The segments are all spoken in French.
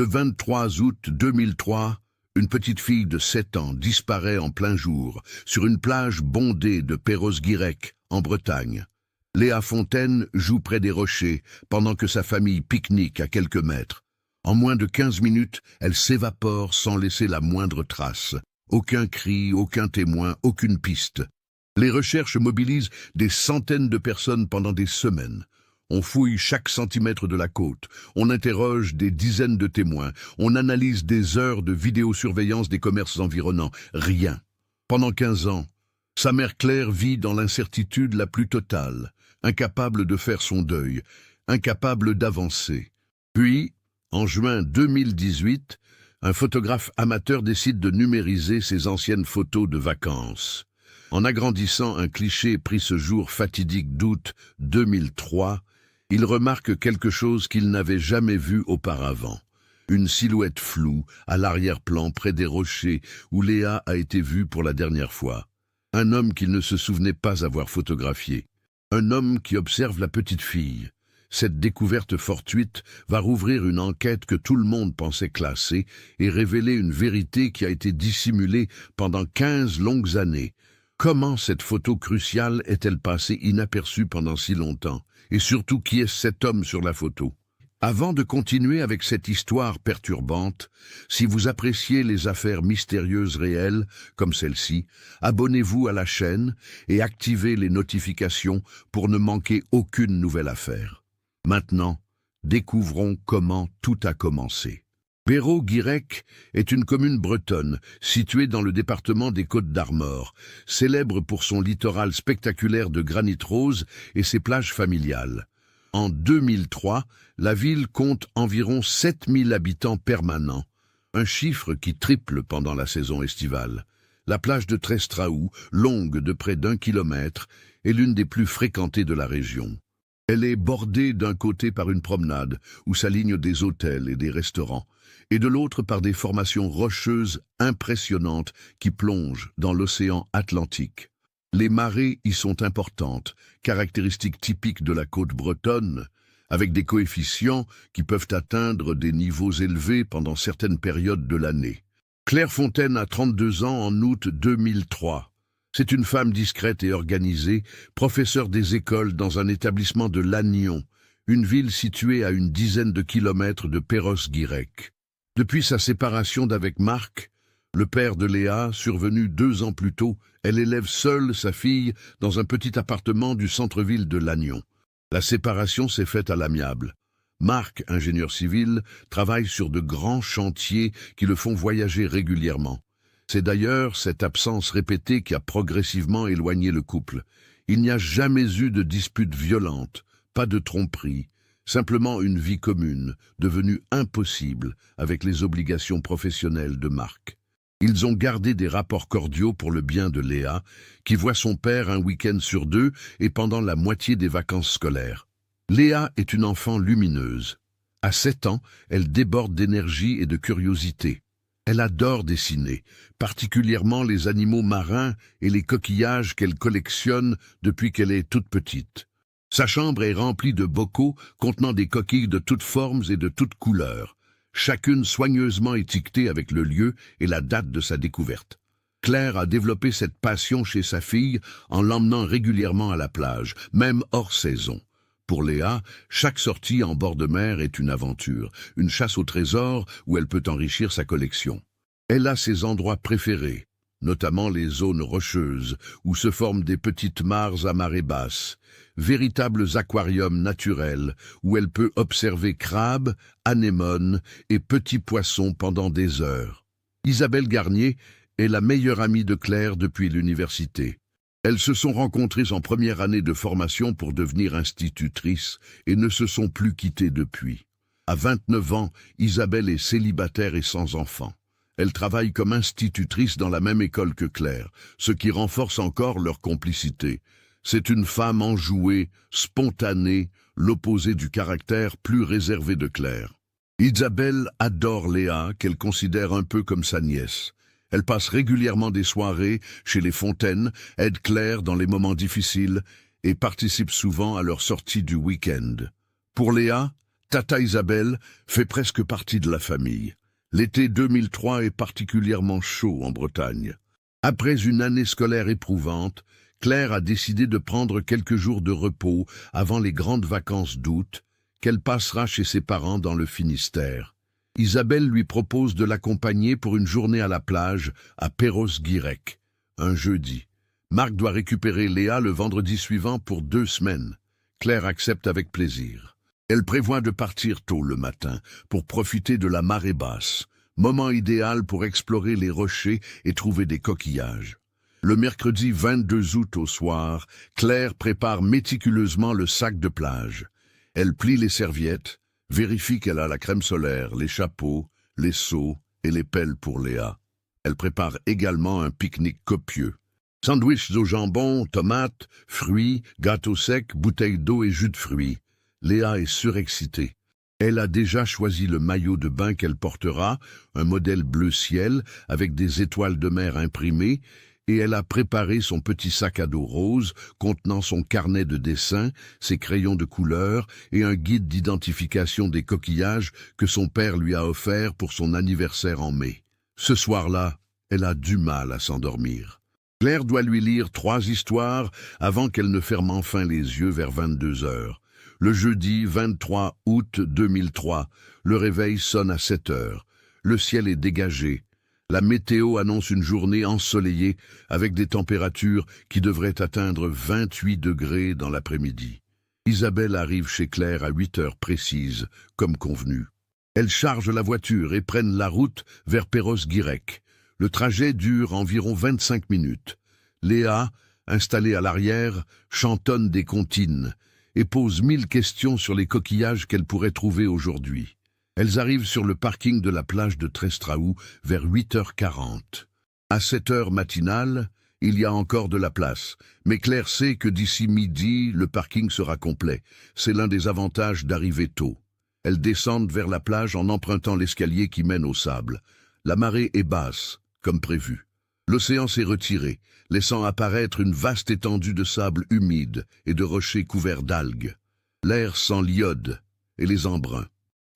Le 23 août 2003, une petite fille de 7 ans disparaît en plein jour sur une plage bondée de Perros-Guirec, en Bretagne. Léa Fontaine joue près des rochers pendant que sa famille pique-nique à quelques mètres. En moins de 15 minutes, elle s'évapore sans laisser la moindre trace. Aucun cri, aucun témoin, aucune piste. Les recherches mobilisent des centaines de personnes pendant des semaines. On fouille chaque centimètre de la côte, on interroge des dizaines de témoins, on analyse des heures de vidéosurveillance des commerces environnants. Rien. Pendant 15 ans, sa mère Claire vit dans l'incertitude la plus totale, incapable de faire son deuil, incapable d'avancer. Puis, en juin 2018, un photographe amateur décide de numériser ses anciennes photos de vacances. En agrandissant un cliché pris ce jour fatidique d'août 2003, il remarque quelque chose qu'il n'avait jamais vu auparavant. Une silhouette floue, à l'arrière-plan près des rochers, où Léa a été vue pour la dernière fois. Un homme qu'il ne se souvenait pas avoir photographié. Un homme qui observe la petite fille. Cette découverte fortuite va rouvrir une enquête que tout le monde pensait classée et révéler une vérité qui a été dissimulée pendant 15 longues années. Comment cette photo cruciale est-elle passée inaperçue pendant si longtemps? Et surtout, qui est cet homme sur la photo? Avant de continuer avec cette histoire perturbante, si vous appréciez les affaires mystérieuses réelles, comme celle-ci, abonnez-vous à la chaîne et activez les notifications pour ne manquer aucune nouvelle affaire. Maintenant, découvrons comment tout a commencé. Perros-Guirec est une commune bretonne située dans le département des Côtes-d'Armor, célèbre pour son littoral spectaculaire de granit rose et ses plages familiales. En 2003, la ville compte environ 7000 habitants permanents, un chiffre qui triple pendant la saison estivale. La plage de Trestraou, longue de près d'1 kilomètre, est l'une des plus fréquentées de la région. Elle est bordée d'un côté par une promenade où s'alignent des hôtels et des restaurants, et de l'autre par des formations rocheuses impressionnantes qui plongent dans l'océan Atlantique. Les marées y sont importantes, caractéristiques typiques de la côte bretonne, avec des coefficients qui peuvent atteindre des niveaux élevés pendant certaines périodes de l'année. Claire Fontaine a 32 ans en août 2003. C'est une femme discrète et organisée, professeure des écoles dans un établissement de Lannion, une ville située à une dizaine de kilomètres de Perros-Guirec. Depuis sa séparation d'avec Marc, le père de Léa, survenu 2 ans plus tôt, elle élève seule sa fille dans un petit appartement du centre-ville de Lannion. La séparation s'est faite à l'amiable. Marc, ingénieur civil, travaille sur de grands chantiers qui le font voyager régulièrement. C'est d'ailleurs cette absence répétée qui a progressivement éloigné le couple. Il n'y a jamais eu de dispute violente, pas de tromperie, simplement une vie commune, devenue impossible avec les obligations professionnelles de Marc. Ils ont gardé des rapports cordiaux pour le bien de Léa, qui voit son père un week-end sur 2 et pendant la moitié des vacances scolaires. Léa est une enfant lumineuse. À 7 ans, elle déborde d'énergie et de curiosité. Elle adore dessiner, particulièrement les animaux marins et les coquillages qu'elle collectionne depuis qu'elle est toute petite. Sa chambre est remplie de bocaux contenant des coquilles de toutes formes et de toutes couleurs, chacune soigneusement étiquetée avec le lieu et la date de sa découverte. Claire a développé cette passion chez sa fille en l'emmenant régulièrement à la plage, même hors saison. Pour Léa, chaque sortie en bord de mer est une aventure, une chasse au trésor où elle peut enrichir sa collection. Elle a ses endroits préférés, notamment les zones rocheuses où se forment des petites mares à marée basse, véritables aquariums naturels où elle peut observer crabes, anémones et petits poissons pendant des heures. Isabelle Garnier est la meilleure amie de Claire depuis l'université. Elles se sont rencontrées en première année de formation pour devenir institutrices et ne se sont plus quittées depuis. À 29 ans, Isabelle est célibataire et sans enfant. Elle travaille comme institutrice dans la même école que Claire, ce qui renforce encore leur complicité. C'est une femme enjouée, spontanée, l'opposé du caractère plus réservé de Claire. Isabelle adore Léa, qu'elle considère un peu comme sa nièce. Elle passe régulièrement des soirées chez les Fontaines, aide Claire dans les moments difficiles et participe souvent à leur sortie du week-end. Pour Léa, Tata Isabelle fait presque partie de la famille. L'été 2003 est particulièrement chaud en Bretagne. Après une année scolaire éprouvante, Claire a décidé de prendre quelques jours de repos avant les grandes vacances d'août, qu'elle passera chez ses parents dans le Finistère. Isabelle lui propose de l'accompagner pour une journée à la plage à Perros-Guirec, un jeudi. Marc doit récupérer Léa le vendredi suivant pour 2 semaines. Claire accepte avec plaisir. Elle prévoit de partir tôt le matin pour profiter de la marée basse, moment idéal pour explorer les rochers et trouver des coquillages. Le mercredi 22 août au soir, Claire prépare méticuleusement le sac de plage. Elle plie les serviettes, vérifie qu'elle a la crème solaire, les chapeaux, les seaux et les pelles pour Léa. Elle prépare également un pique-nique copieux. Sandwichs au jambon, tomates, fruits, gâteaux secs, bouteilles d'eau et jus de fruits. Léa est surexcitée. Elle a déjà choisi le maillot de bain qu'elle portera, un modèle bleu ciel avec des étoiles de mer imprimées, et elle a préparé son petit sac à dos rose contenant son carnet de dessin, ses crayons de couleur et un guide d'identification des coquillages que son père lui a offert pour son anniversaire en mai. Ce soir-là, elle a du mal à s'endormir. Claire doit lui lire 3 histoires avant qu'elle ne ferme enfin les yeux vers 22 heures. Le jeudi 23 août 2003, le réveil sonne à 7 heures. Le ciel est dégagé. La météo annonce une journée ensoleillée avec des températures qui devraient atteindre 28 degrés dans l'après-midi. Isabelle arrive chez Claire à 8 heures précises, comme convenu. Elles chargent la voiture et prennent la route vers Perros-Guirec. Le trajet dure environ 25 minutes. Léa, installée à l'arrière, chantonne des comptines et pose 1000 questions sur les coquillages qu'elle pourrait trouver aujourd'hui. Elles arrivent sur le parking de la plage de Trestraou vers 8h40. À 7h matinale, il y a encore de la place, mais Claire sait que d'ici midi, le parking sera complet. C'est l'un des avantages d'arriver tôt. Elles descendent vers la plage en empruntant l'escalier qui mène au sable. La marée est basse, comme prévu. L'océan s'est retiré, laissant apparaître une vaste étendue de sable humide et de rochers couverts d'algues. L'air sent l'iode et les embruns.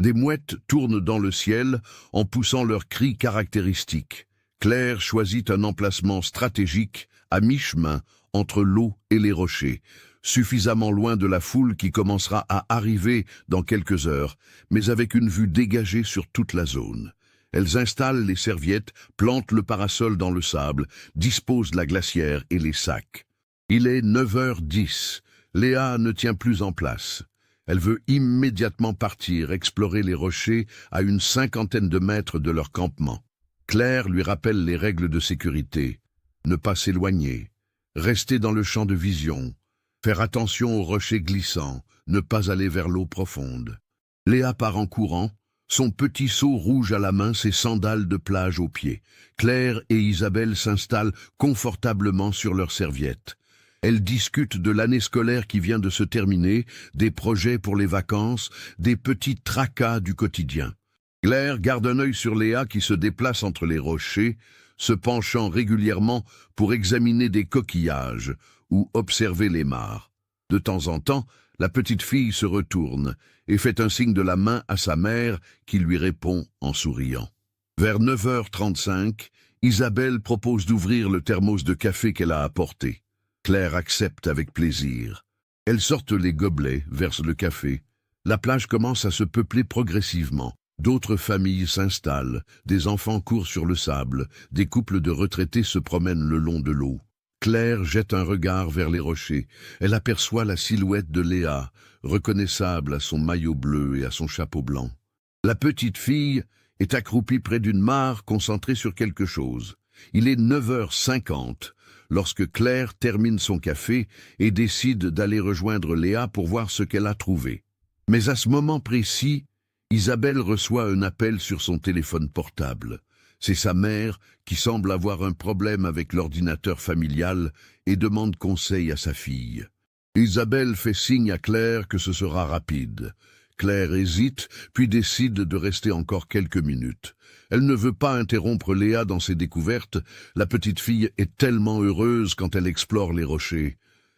Des mouettes tournent dans le ciel en poussant leurs cris caractéristiques. Claire choisit un emplacement stratégique à mi-chemin entre l'eau et les rochers, suffisamment loin de la foule qui commencera à arriver dans quelques heures, mais avec une vue dégagée sur toute la zone. Elles installent les serviettes, plantent le parasol dans le sable, disposent la glacière et les sacs. Il est 9h10. Léa ne tient plus en place. Elle veut immédiatement partir explorer les rochers à une 50aine de mètres de leur campement. Claire lui rappelle les règles de sécurité. Ne pas s'éloigner, rester dans le champ de vision, faire attention aux rochers glissants, ne pas aller vers l'eau profonde. Léa part en courant, son petit seau rouge à la main, ses sandales de plage aux pieds. Claire et Isabelle s'installent confortablement sur leurs serviettes. Elles discutent de l'année scolaire qui vient de se terminer, des projets pour les vacances, des petits tracas du quotidien. Claire garde un œil sur Léa qui se déplace entre les rochers, se penchant régulièrement pour examiner des coquillages ou observer les mares. De temps en temps, la petite fille se retourne et fait un signe de la main à sa mère qui lui répond en souriant. Vers 9h35, Isabelle propose d'ouvrir le thermos de café qu'elle a apporté. Claire accepte avec plaisir. Elles sortent les gobelets, versent le café. La plage commence à se peupler progressivement. D'autres familles s'installent, des enfants courent sur le sable, des couples de retraités se promènent le long de l'eau. Claire jette un regard vers les rochers. Elle aperçoit la silhouette de Léa, reconnaissable à son maillot bleu et à son chapeau blanc. La petite fille est accroupie près d'une mare concentrée sur quelque chose. Il est 9h50 lorsque Claire termine son café et décide d'aller rejoindre Léa pour voir ce qu'elle a trouvé. Mais à ce moment précis, Isabelle reçoit un appel sur son téléphone portable. C'est sa mère qui semble avoir un problème avec l'ordinateur familial et demande conseil à sa fille. Isabelle fait signe à Claire que ce sera rapide. Claire hésite, puis décide de rester encore quelques minutes. Elle ne veut pas interrompre Léa dans ses découvertes. La petite fille est tellement heureuse quand elle explore les rochers.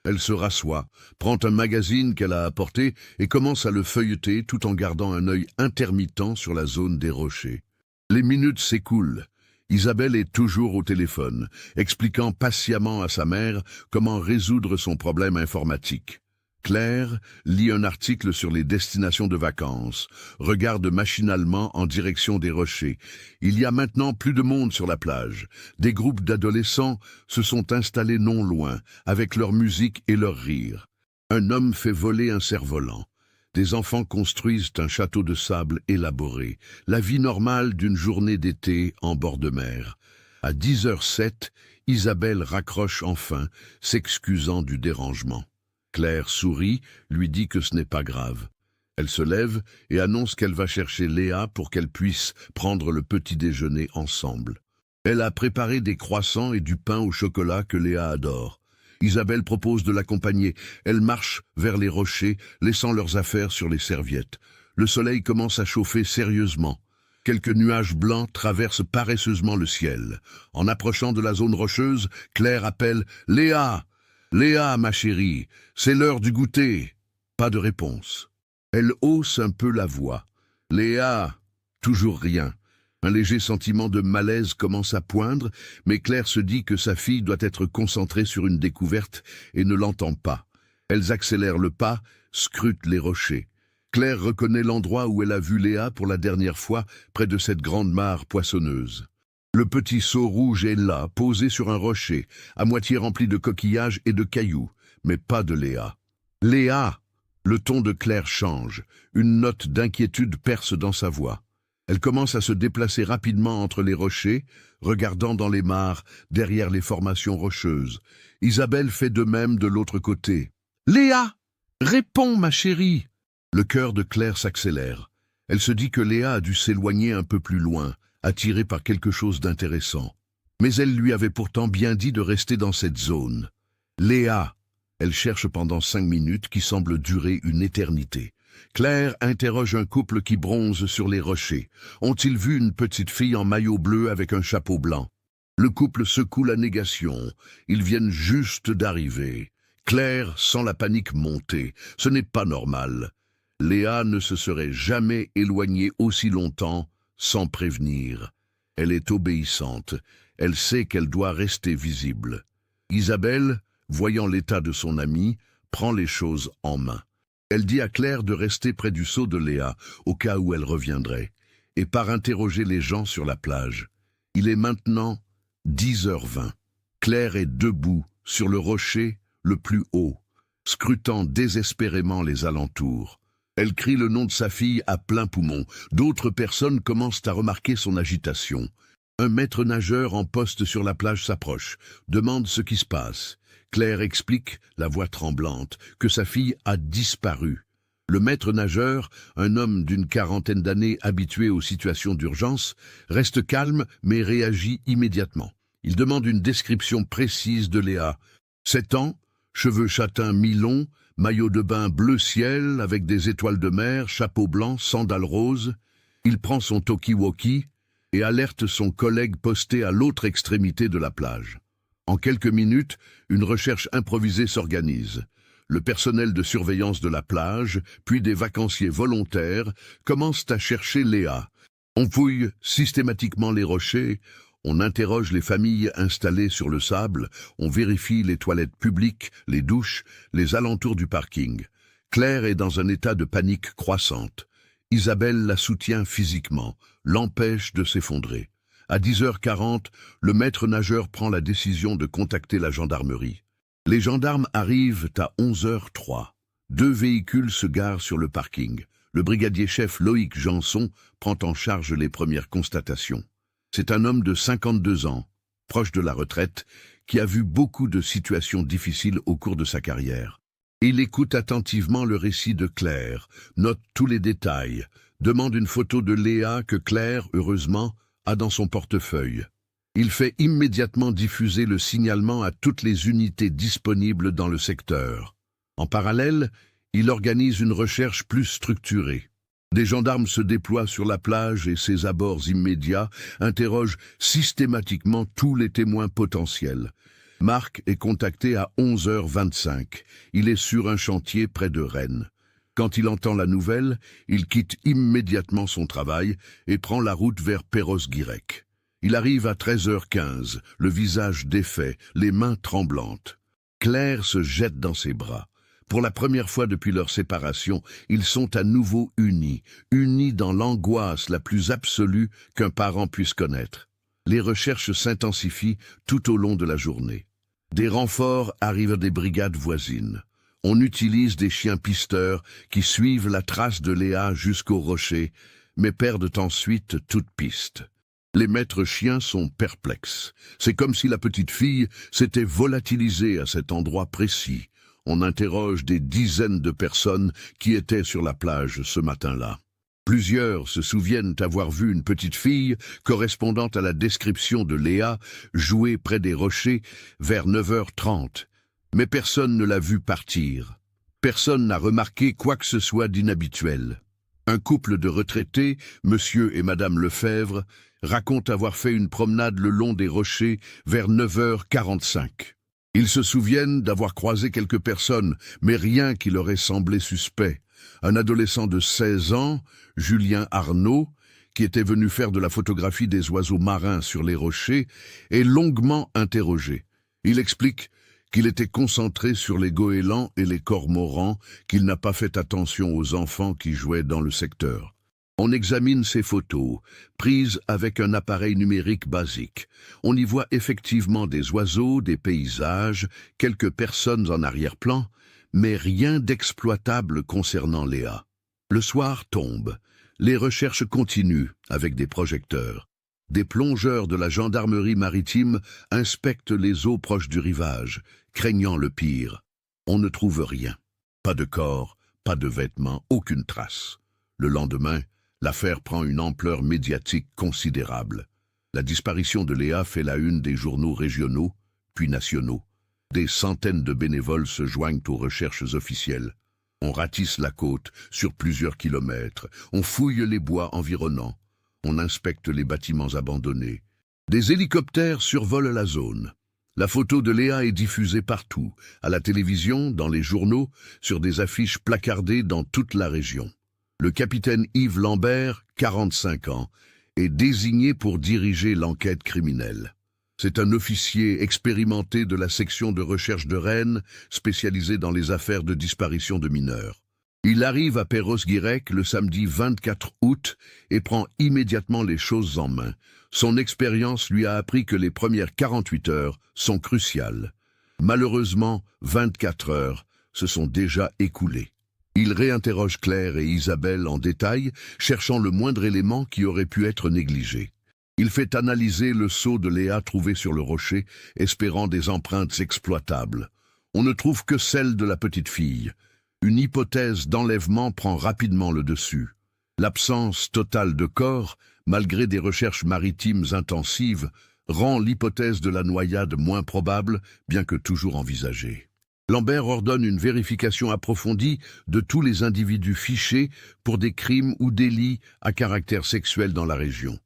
Elle se rassoit, prend un magazine qu'elle a apporté et commence à le feuilleter tout en gardant un œil intermittent sur la zone des rochers. Les minutes s'écoulent. Isabelle est toujours au téléphone, expliquant patiemment à sa mère comment résoudre son problème informatique. Claire lit un article sur les destinations de vacances, regarde machinalement en direction des rochers. Il y a maintenant plus de monde sur la plage. Des groupes d'adolescents se sont installés non loin, avec leur musique et leur rire. Un homme fait voler un cerf-volant. Des enfants construisent un château de sable élaboré, la vie normale d'une journée d'été en bord de mer. À 10h07, Isabelle raccroche enfin, s'excusant du dérangement. Claire sourit, lui dit que ce n'est pas grave. Elle se lève et annonce qu'elle va chercher Léa pour qu'elle puisse prendre le petit déjeuner ensemble. Elle a préparé des croissants et du pain au chocolat que Léa adore. Isabelle propose de l'accompagner. Elle marche vers les rochers, laissant leurs affaires sur les serviettes. Le soleil commence à chauffer sérieusement. Quelques nuages blancs traversent paresseusement le ciel. En approchant de la zone rocheuse, Claire appelle « Léa !»« Léa, ma chérie, c'est l'heure du goûter !» Pas de réponse. Elle hausse un peu la voix. « Léa !» Toujours rien. Un léger sentiment de malaise commence à poindre, mais Claire se dit que sa fille doit être concentrée sur une découverte et ne l'entend pas. Elles accélèrent le pas, scrutent les rochers. Claire reconnaît l'endroit où elle a vu Léa pour la dernière fois, près de cette grande mare poissonneuse. Le petit seau rouge est là, posé sur un rocher, à moitié rempli de coquillages et de cailloux, mais pas de Léa. « Léa !» Le ton de Claire change. Une note d'inquiétude perce dans sa voix. Elle commence à se déplacer rapidement entre les rochers, regardant dans les mares, derrière les formations rocheuses. Isabelle fait de même de l'autre côté. « Léa ! Réponds, ma chérie !» Le cœur de Claire s'accélère. Elle se dit que Léa a dû s'éloigner un peu plus loin, attirée par quelque chose d'intéressant. Mais elle lui avait pourtant bien dit de rester dans cette zone. Léa! Elle cherche pendant 5 minutes qui semblent durer une éternité. Claire interroge un couple qui bronze sur les rochers. Ont-ils vu une petite fille en maillot bleu avec un chapeau blanc? Le couple secoue la négation. Ils viennent juste d'arriver. Claire sent la panique monter. Ce n'est pas normal. Léa ne se serait jamais éloignée aussi longtemps sans prévenir. Elle est obéissante. Elle sait qu'elle doit rester visible. Isabelle, voyant l'état de son amie, prend les choses en main. Elle dit à Claire de rester près du seau de Léa, au cas où elle reviendrait, et part interroger les gens sur la plage. Il est maintenant 10h20. Claire est debout, sur le rocher le plus haut, scrutant désespérément les alentours. Elle crie le nom de sa fille à plein poumon. D'autres personnes commencent à remarquer son agitation. Un maître nageur en poste sur la plage s'approche, demande ce qui se passe. Claire explique, la voix tremblante, que sa fille a disparu. Le maître nageur, un homme d'une 40aine d'années habitué aux situations d'urgence, reste calme mais réagit immédiatement. Il demande une description précise de Léa. 7 ans, cheveux châtains mi-longs, maillot de bain bleu ciel avec des étoiles de mer, chapeau blanc, sandales roses. Il prend son talkie-walkie et alerte son collègue posté à l'autre extrémité de la plage. En quelques minutes, une recherche improvisée s'organise. Le personnel de surveillance de la plage, puis des vacanciers volontaires, commencent à chercher Léa. On fouille systématiquement les rochers, on interroge les familles installées sur le sable, on vérifie les toilettes publiques, les douches, les alentours du parking. Claire est dans un état de panique croissante. Isabelle la soutient physiquement, l'empêche de s'effondrer. À 10h40, le maître nageur prend la décision de contacter la gendarmerie. Les gendarmes arrivent à 11h03. 2 véhicules se garent sur le parking. Le brigadier-chef Loïc Janson prend en charge les premières constatations. C'est un homme de 52 ans, proche de la retraite, qui a vu beaucoup de situations difficiles au cours de sa carrière. Il écoute attentivement le récit de Claire, note tous les détails, demande une photo de Léa que Claire, heureusement, a dans son portefeuille. Il fait immédiatement diffuser le signalement à toutes les unités disponibles dans le secteur. En parallèle, il organise une recherche plus structurée. Des gendarmes se déploient sur la plage et ses abords immédiats interrogent systématiquement tous les témoins potentiels. Marc est contacté à 11h25. Il est sur un chantier près de Rennes. Quand il entend la nouvelle, il quitte immédiatement son travail et prend la route vers Perros-Guirec. Il arrive à 13h15, le visage défait, les mains tremblantes. Claire se jette dans ses bras. Pour la première fois depuis leur séparation, ils sont à nouveau unis dans l'angoisse la plus absolue qu'un parent puisse connaître. Les recherches s'intensifient tout au long de la journée. Des renforts arrivent des brigades voisines. On utilise des chiens pisteurs qui suivent la trace de Léa jusqu'au rocher, mais perdent ensuite toute piste. Les maîtres chiens sont perplexes. C'est comme si la petite fille s'était volatilisée à cet endroit précis. On interroge des dizaines de personnes qui étaient sur la plage ce matin-là. Plusieurs se souviennent avoir vu une petite fille correspondant à la description de Léa jouer près des rochers vers 9h30. Mais personne ne l'a vue partir. Personne n'a remarqué quoi que ce soit d'inhabituel. Un couple de retraités, monsieur et madame Lefebvre, raconte avoir fait une promenade le long des rochers vers 9h45. Ils se souviennent d'avoir croisé quelques personnes, mais rien qui leur ait semblé suspect. Un adolescent de 16 ans, Julien Arnaud, qui était venu faire de la photographie des oiseaux marins sur les rochers, est longuement interrogé. Il explique qu'il était concentré sur les goélands et les cormorans, qu'il n'a pas fait attention aux enfants qui jouaient dans le secteur. On examine ces photos, prises avec un appareil numérique basique. On y voit effectivement des oiseaux, des paysages, quelques personnes en arrière-plan, mais rien d'exploitable concernant Léa. Le soir tombe. Les recherches continuent avec des projecteurs. Des plongeurs de la gendarmerie maritime inspectent les eaux proches du rivage, craignant le pire. On ne trouve rien. Pas de corps, pas de vêtements, aucune trace. Le lendemain, l'affaire prend une ampleur médiatique considérable. La disparition de Léa fait la une des journaux régionaux, puis nationaux. Des centaines de bénévoles se joignent aux recherches officielles. On ratisse la côte sur plusieurs kilomètres, on fouille les bois environnants, on inspecte les bâtiments abandonnés. Des hélicoptères survolent la zone. La photo de Léa est diffusée partout, à la télévision, dans les journaux, sur des affiches placardées dans toute la région. Le capitaine Yves Lambert, 45 ans, est désigné pour diriger l'enquête criminelle. C'est un officier expérimenté de la section de recherche de Rennes, spécialisé dans les affaires de disparition de mineurs. Il arrive à Perros-Guirec le samedi 24 août et prend immédiatement les choses en main. Son expérience lui a appris que les premières 48 heures sont cruciales. Malheureusement, 24 heures se sont déjà écoulées. Il réinterroge Claire et Isabelle en détail, cherchant le moindre élément qui aurait pu être négligé. Il fait analyser le seau de Léa trouvé sur le rocher, espérant des empreintes exploitables. On ne trouve que celle de la petite fille. Une hypothèse d'enlèvement prend rapidement le dessus. L'absence totale de corps, malgré des recherches maritimes intensives, rend l'hypothèse de la noyade moins probable, bien que toujours envisagée. Lambert ordonne une vérification approfondie de tous les individus fichés pour des crimes ou délits à caractère sexuel dans la région.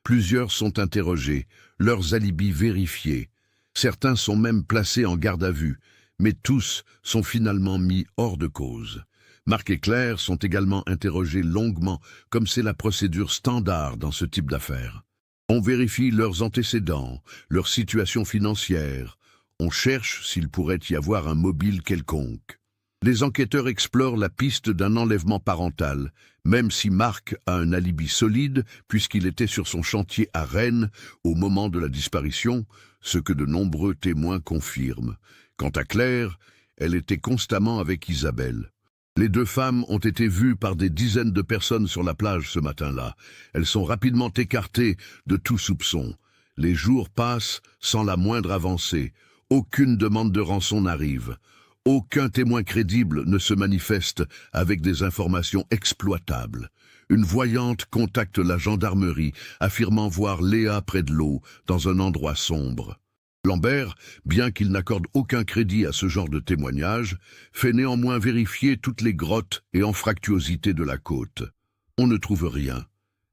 Plusieurs sont interrogés, leurs alibis vérifiés. Certains sont même placés en garde à vue, mais tous sont finalement mis hors de cause. Marc et Claire sont également interrogés longuement, comme c'est la procédure standard dans ce type d'affaires. On vérifie leurs antécédents, leur situation financière. On cherche s'il pourrait y avoir un mobile quelconque. Les enquêteurs explorent la piste d'un enlèvement parental, même si Marc a un alibi solide puisqu'il était sur son chantier à Rennes au moment de la disparition, ce que de nombreux témoins confirment. Quant à Claire, elle était constamment avec Isabelle. Les deux femmes ont été vues par des dizaines de personnes sur la plage ce matin-là. Elles sont rapidement écartées de tout soupçon. Les jours passent sans la moindre avancée. Aucune demande de rançon n'arrive. Aucun témoin crédible ne se manifeste avec des informations exploitables. Une voyante contacte la gendarmerie, affirmant voir Léa près de l'eau, dans un endroit sombre. Lambert, bien qu'il n'accorde aucun crédit à ce genre de témoignage, fait néanmoins vérifier toutes les grottes et anfractuosités de la côte. On ne trouve rien.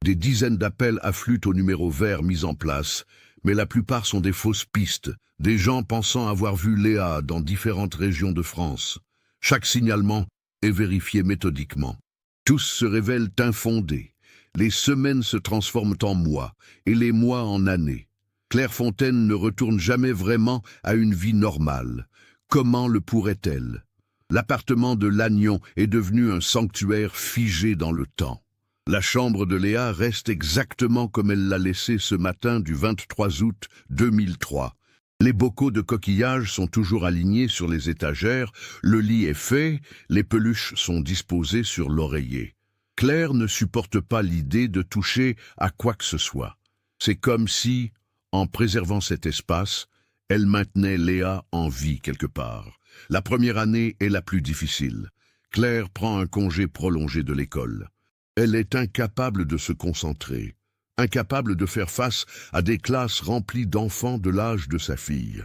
Des dizaines d'appels affluent au numéro vert mis en place, Mais la plupart sont des fausses pistes, des gens pensant avoir vu Léa dans différentes régions de France. Chaque signalement est vérifié méthodiquement. Tous se révèlent infondés. Les semaines se transforment en mois, et les mois en années. Claire Fontaine ne retourne jamais vraiment à une vie normale. Comment le pourrait-elle? L'appartement de Lannion est devenu un sanctuaire figé dans le temps. La chambre de Léa reste exactement comme elle l'a laissée ce matin du 23 août 2003. Les bocaux de coquillages sont toujours alignés sur les étagères, le lit est fait, les peluches sont disposées sur l'oreiller. Claire ne supporte pas l'idée de toucher à quoi que ce soit. C'est comme si, en préservant cet espace, elle maintenait Léa en vie quelque part. La première année est la plus difficile. Claire prend un congé prolongé de l'école. Elle est incapable de se concentrer, incapable de faire face à des classes remplies d'enfants de l'âge de sa fille.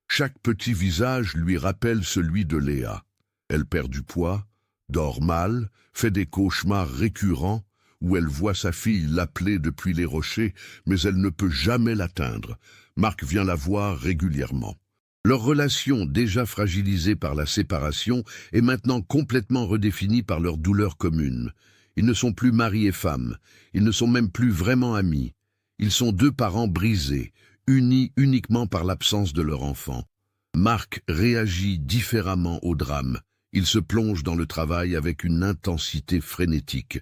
Chaque petit visage lui rappelle celui de Léa. Elle perd du poids, dort mal, fait des cauchemars récurrents, où elle voit sa fille l'appeler depuis les rochers, mais elle ne peut jamais l'atteindre. Marc vient la voir régulièrement. Leur relation, déjà fragilisée par la séparation, est maintenant complètement redéfinie par leur douleur commune. Ils ne sont plus mari et femme, ils ne sont même plus vraiment amis. Ils sont deux parents brisés, unis uniquement par l'absence de leur enfant. Marc réagit différemment au drame. Il se plonge dans le travail avec une intensité frénétique.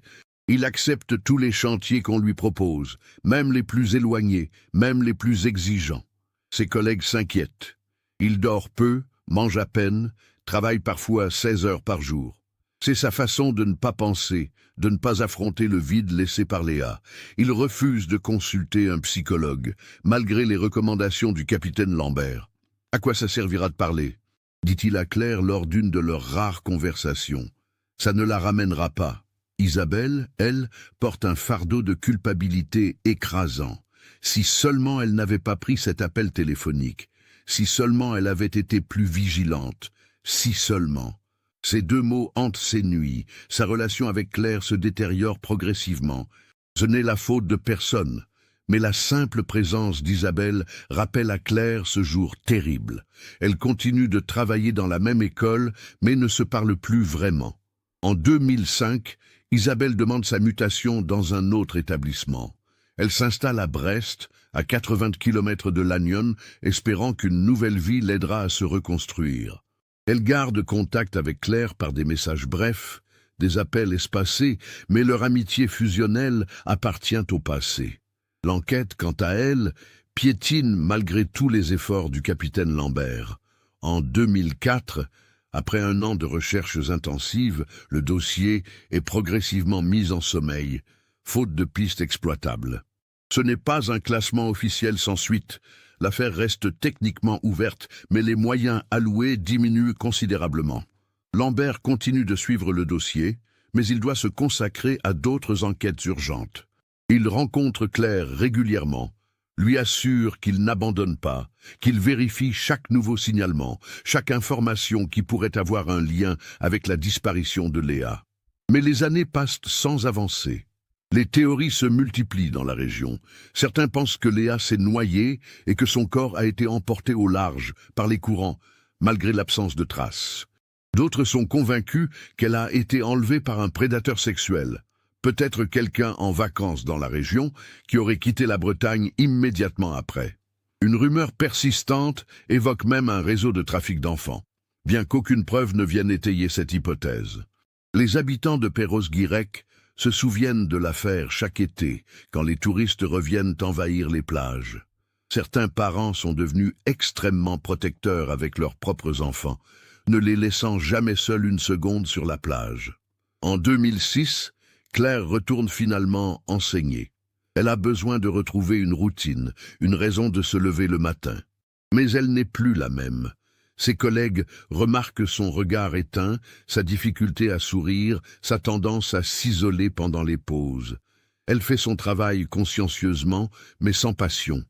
Il accepte tous les chantiers qu'on lui propose, même les plus éloignés, même les plus exigeants. Ses collègues s'inquiètent. Il dort peu, mange à peine, travaille parfois 16 heures par jour. C'est sa façon de ne pas penser, de ne pas affronter le vide laissé par Léa. Il refuse de consulter un psychologue, malgré les recommandations du capitaine Lambert. « À quoi ça servira de parler ?» dit-il à Claire lors d'une de leurs rares conversations. « Ça ne la ramènera pas. » Isabelle, elle, porte un fardeau de culpabilité écrasant. Si seulement elle n'avait pas pris cet appel téléphonique, si seulement elle avait été plus vigilante, si seulement. Ces deux mots hantent ses nuits, sa relation avec Claire se détériore progressivement. Ce n'est la faute de personne, mais la simple présence d'Isabelle rappelle à Claire ce jour terrible. Elle continue de travailler dans la même école, mais ne se parle plus vraiment. En 2005, Isabelle demande sa mutation dans un autre établissement. Elle s'installe à Brest, à 80 km de Lannion, espérant qu'une nouvelle vie l'aidera à se reconstruire. Elle garde contact avec Claire par des messages brefs, des appels espacés, mais leur amitié fusionnelle appartient au passé. L'enquête, quant à elle, piétine malgré tous les efforts du capitaine Lambert. En 2004, après un an de recherches intensives, le dossier est progressivement mis en sommeil, faute de pistes exploitables. Ce n'est pas un classement officiel sans suite. L'affaire reste techniquement ouverte, mais les moyens alloués diminuent considérablement. Lambert continue de suivre le dossier, mais il doit se consacrer à d'autres enquêtes urgentes. Il rencontre Claire régulièrement, lui assure qu'il n'abandonne pas, qu'il vérifie chaque nouveau signalement, chaque information qui pourrait avoir un lien avec la disparition de Léa. Mais les années passent sans avancer. Les théories se multiplient dans la région. Certains pensent que Léa s'est noyée et que son corps a été emporté au large par les courants, malgré l'absence de traces. D'autres sont convaincus qu'elle a été enlevée par un prédateur sexuel, peut-être quelqu'un en vacances dans la région qui aurait quitté la Bretagne immédiatement après. Une rumeur persistante évoque même un réseau de trafic d'enfants, bien qu'aucune preuve ne vienne étayer cette hypothèse. Les habitants de Perros-Guirec se souviennent de l'affaire chaque été, quand les touristes reviennent envahir les plages. Certains parents sont devenus extrêmement protecteurs avec leurs propres enfants, ne les laissant jamais seuls une seconde sur la plage. En 2006, Claire retourne finalement enseigner. Elle a besoin de retrouver une routine, une raison de se lever le matin. Mais elle n'est plus la même. Ses collègues remarquent son regard éteint, sa difficulté à sourire, sa tendance à s'isoler pendant les pauses. Elle fait son travail consciencieusement, mais sans passion.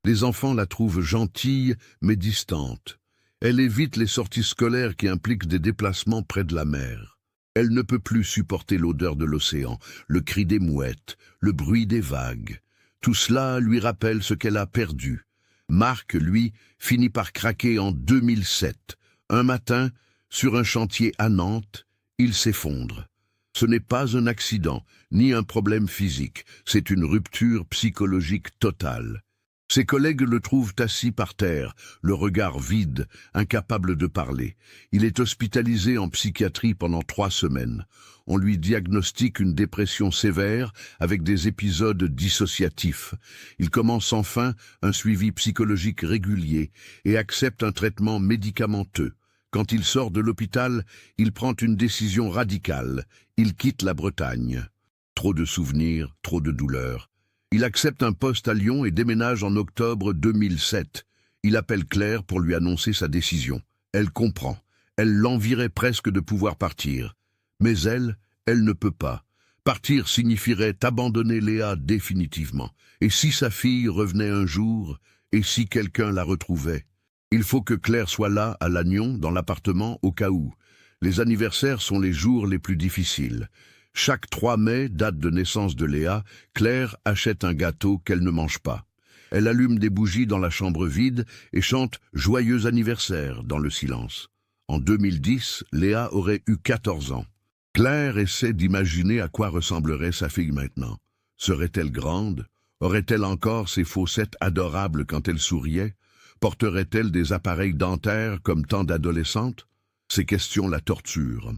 Les enfants la trouvent gentille, mais distante. Elle évite les sorties scolaires qui impliquent des déplacements près de la mer. Elle ne peut plus supporter l'odeur de l'océan, le cri des mouettes, le bruit des vagues. Tout cela lui rappelle ce qu'elle a perdu, Marc, lui, finit par craquer en 2007. Un matin, sur un chantier à Nantes, il s'effondre. Ce n'est pas un accident, ni un problème physique, c'est une rupture psychologique totale. Ses collègues le trouvent assis par terre, le regard vide, incapable de parler. Il est hospitalisé en psychiatrie pendant 3 semaines. On lui diagnostique une dépression sévère avec des épisodes dissociatifs. Il commence enfin un suivi psychologique régulier et accepte un traitement médicamenteux. Quand il sort de l'hôpital, il prend une décision radicale. Il quitte la Bretagne. Trop de souvenirs, trop de douleurs. Il accepte un poste à Lyon et déménage en octobre 2007. Il appelle Claire pour lui annoncer sa décision. Elle comprend. Elle l'envierait presque de pouvoir partir. Mais elle ne peut pas. Partir signifierait abandonner Léa définitivement. Et si sa fille revenait un jour, et si quelqu'un la retrouvait? Il faut que Claire soit là, à Lannion, dans l'appartement, au cas où. Les anniversaires sont les jours les plus difficiles. Chaque 3 mai, date de naissance de Léa, Claire achète un gâteau qu'elle ne mange pas. Elle allume des bougies dans la chambre vide et chante « Joyeux anniversaire » dans le silence. En 2010, Léa aurait eu 14 ans. Claire essaie d'imaginer à quoi ressemblerait sa fille maintenant. Serait-elle grande? Aurait-elle encore ses fossettes adorables quand elle souriait? Porterait-elle des appareils dentaires comme tant d'adolescentes? Ces questions la torturent.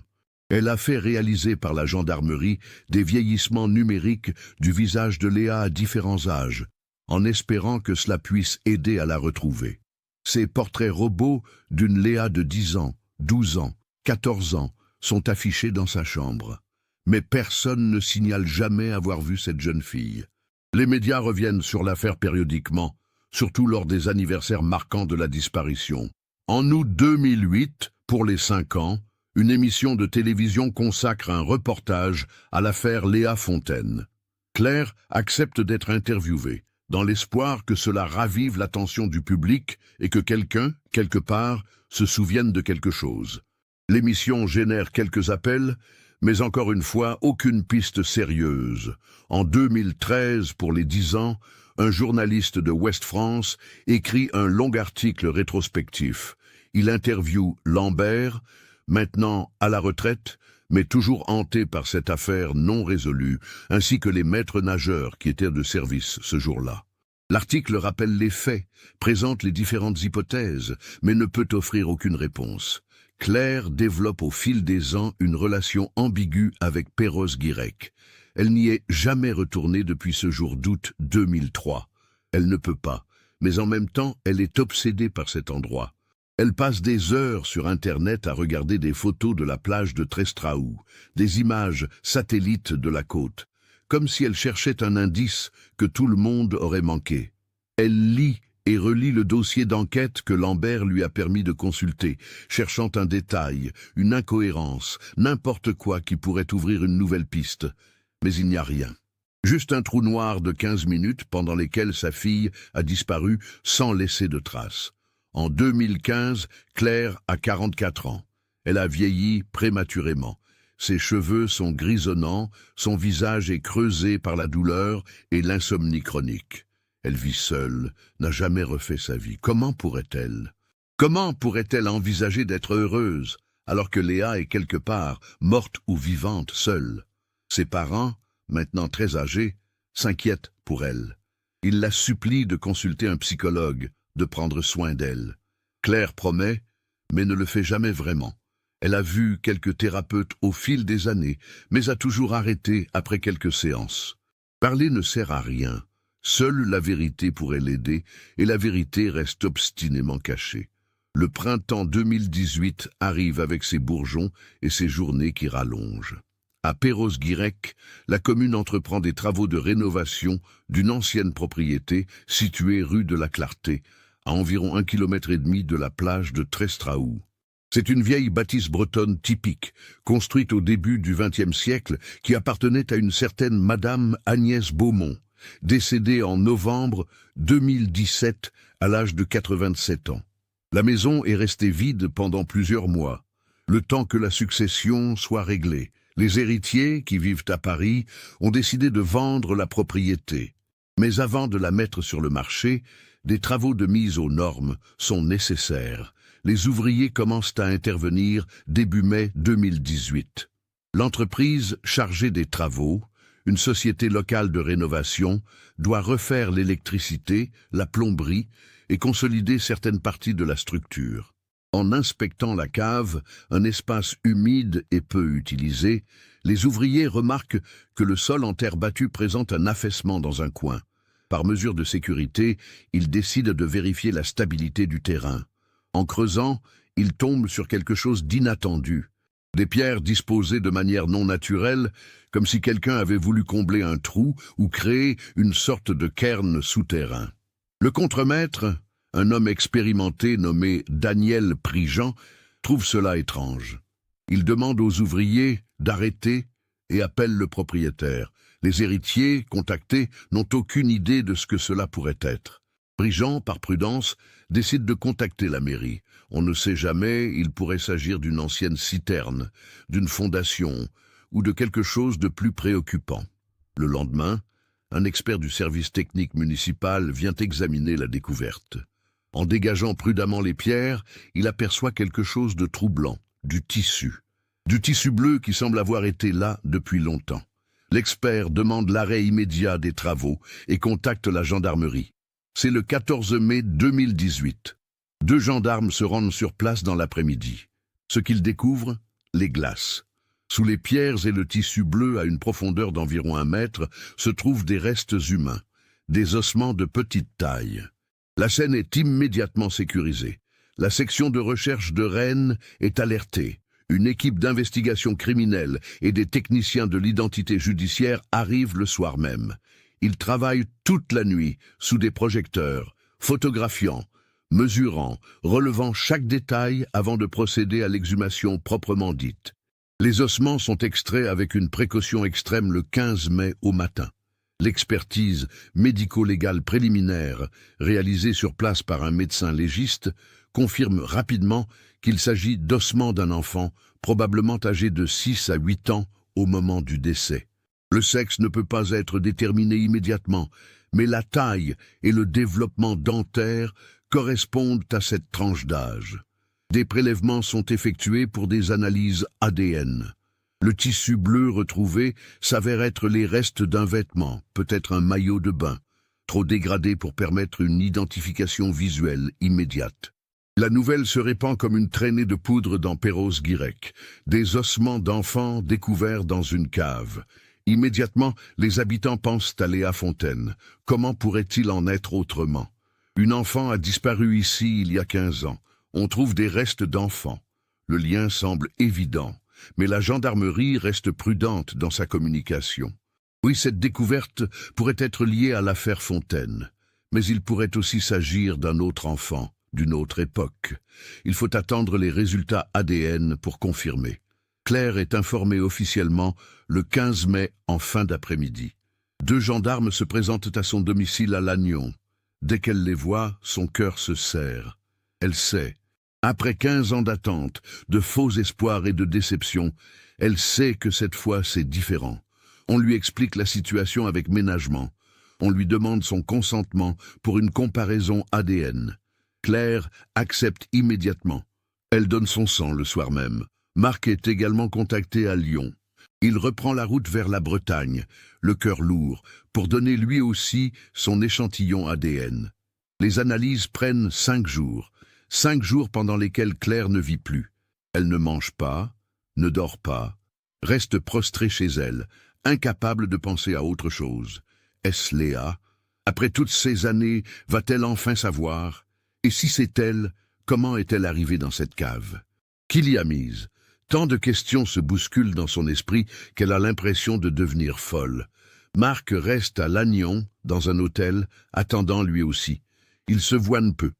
Elle a fait réaliser par la gendarmerie des vieillissements numériques du visage de Léa à différents âges, en espérant que cela puisse aider à la retrouver. Ces portraits robots d'une Léa de 10 ans, 12 ans, 14 ans sont affichés dans sa chambre. Mais personne ne signale jamais avoir vu cette jeune fille. Les médias reviennent sur l'affaire périodiquement, surtout lors des anniversaires marquants de la disparition. En août 2008, pour les 5 ans, une émission de télévision consacre un reportage à l'affaire Léa Fontaine. Claire accepte d'être interviewée, dans l'espoir que cela ravive l'attention du public et que quelqu'un, quelque part, se souvienne de quelque chose. L'émission génère quelques appels, mais encore une fois, aucune piste sérieuse. En 2013, pour les 10 ans, un journaliste de Ouest France écrit un long article rétrospectif. Il interviewe Lambert, maintenant à la retraite, mais toujours hanté par cette affaire non résolue, ainsi que les maîtres nageurs qui étaient de service ce jour-là. L'article rappelle les faits, présente les différentes hypothèses, mais ne peut offrir aucune réponse. Claire développe au fil des ans une relation ambiguë avec Perros-Guirec. Elle n'y est jamais retournée depuis ce jour d'août 2003. Elle ne peut pas, mais en même temps, elle est obsédée par cet endroit. Elle passe des heures sur Internet à regarder des photos de la plage de Trestraou, des images satellites de la côte, comme si elle cherchait un indice que tout le monde aurait manqué. Elle lit et relit le dossier d'enquête que Lambert lui a permis de consulter, cherchant un détail, une incohérence, n'importe quoi qui pourrait ouvrir une nouvelle piste. Mais il n'y a rien. Juste un trou noir de 15 minutes pendant lesquelles sa fille a disparu sans laisser de traces. En 2015, Claire a 44 ans. Elle a vieilli prématurément. Ses cheveux sont grisonnants, son visage est creusé par la douleur et l'insomnie chronique. Elle vit seule, n'a jamais refait sa vie. Comment pourrait-elle? Comment pourrait-elle envisager d'être heureuse, alors que Léa est quelque part, morte ou vivante, seule? Ses parents, maintenant très âgés, s'inquiètent pour elle. Ils la supplient de consulter un psychologue, de prendre soin d'elle. Claire promet, mais ne le fait jamais vraiment. Elle a vu quelques thérapeutes au fil des années, mais a toujours arrêté après quelques séances. Parler ne sert à rien. Seule la vérité pourrait l'aider, et la vérité reste obstinément cachée. Le printemps 2018 arrive avec ses bourgeons et ses journées qui rallongent. À Perros-Guirec, la commune entreprend des travaux de rénovation d'une ancienne propriété située rue de la Clarté, à environ 1,5 km de la plage de Trestraou. C'est une vieille bâtisse bretonne typique, construite au début du XXe siècle, qui appartenait à une certaine Madame Agnès Beaumont, décédée en novembre 2017 à l'âge de 87 ans. La maison est restée vide pendant plusieurs mois, le temps que la succession soit réglée. Les héritiers, qui vivent à Paris, ont décidé de vendre la propriété. Mais avant de la mettre sur le marché, des travaux de mise aux normes sont nécessaires. Les ouvriers commencent à intervenir début mai 2018. L'entreprise chargée des travaux, une société locale de rénovation, doit refaire l'électricité, la plomberie et consolider certaines parties de la structure. En inspectant la cave, un espace humide et peu utilisé, les ouvriers remarquent que le sol en terre battue présente un affaissement dans un coin. Par mesure de sécurité, ils décident de vérifier la stabilité du terrain. En creusant, ils tombent sur quelque chose d'inattendu. Des pierres disposées de manière non naturelle, comme si quelqu'un avait voulu combler un trou ou créer une sorte de cairn souterrain. Le contremaître, un homme expérimenté nommé Daniel Prigent, trouve cela étrange. Il demande aux ouvriers d'arrêter et appelle le propriétaire. Les héritiers, contactés, n'ont aucune idée de ce que cela pourrait être. Prigent, par prudence, décide de contacter la mairie. On ne sait jamais, il pourrait s'agir d'une ancienne citerne, d'une fondation ou de quelque chose de plus préoccupant. Le lendemain, un expert du service technique municipal vient examiner la découverte. En dégageant prudemment les pierres, il aperçoit quelque chose de troublant, du tissu. Du tissu bleu qui semble avoir été là depuis longtemps. L'expert demande l'arrêt immédiat des travaux et contacte la gendarmerie. C'est le 14 mai 2018. 2 gendarmes se rendent sur place dans l'après-midi. Ce qu'ils découvrent, les glaces. Sous les pierres et le tissu bleu à une profondeur d'environ 1 mètre se trouvent des restes humains, des ossements de petite taille. La scène est immédiatement sécurisée. La section de recherche de Rennes est alertée. Une équipe d'investigation criminelle et des techniciens de l'identité judiciaire arrivent le soir même. Ils travaillent toute la nuit sous des projecteurs, photographiant, mesurant, relevant chaque détail avant de procéder à l'exhumation proprement dite. Les ossements sont extraits avec une précaution extrême le 15 mai au matin. L'expertise médico-légale préliminaire, réalisée sur place par un médecin légiste, confirme rapidement qu'il s'agit d'ossements d'un enfant, probablement âgé de 6 à 8 ans au moment du décès. Le sexe ne peut pas être déterminé immédiatement, mais la taille et le développement dentaire correspondent à cette tranche d'âge. Des prélèvements sont effectués pour des analyses ADN. Le tissu bleu retrouvé s'avère être les restes d'un vêtement, peut-être un maillot de bain, trop dégradé pour permettre une identification visuelle immédiate. La nouvelle se répand comme une traînée de poudre dans Perros-Guirec, des ossements d'enfants découverts dans une cave. Immédiatement, les habitants pensent à Léa Fontaine. Comment pourrait-il en être autrement? Une enfant a disparu ici il y a 15 ans. On trouve des restes d'enfants. Le lien semble évident, mais la gendarmerie reste prudente dans sa communication. Oui, cette découverte pourrait être liée à l'affaire Fontaine, mais il pourrait aussi s'agir d'un autre enfant, d'une autre époque. Il faut attendre les résultats ADN pour confirmer. Claire est informée officiellement le 15 mai en fin d'après-midi. 2 gendarmes se présentent à son domicile à Lannion. Dès qu'elle les voit, son cœur se serre. Elle sait. Après 15 ans d'attente, de faux espoirs et de déception, elle sait que cette fois c'est différent. On lui explique la situation avec ménagement. On lui demande son consentement pour une comparaison ADN. Claire accepte immédiatement. Elle donne son sang le soir même. Marc est également contacté à Lyon. Il reprend la route vers la Bretagne, le cœur lourd, pour donner lui aussi son échantillon ADN. Les analyses prennent 5 jours. 5 jours pendant lesquels Claire ne vit plus. Elle ne mange pas, ne dort pas, reste prostrée chez elle, incapable de penser à autre chose. Est-ce Léa? Après toutes ces années, va-t-elle enfin savoir? Et si c'est elle, comment est-elle arrivée dans cette cave? Qui l'y a mise? Tant de questions se bousculent dans son esprit qu'elle a l'impression de devenir folle. Marc reste à Lannion, dans un hôtel, attendant lui aussi. Ils se voient peu.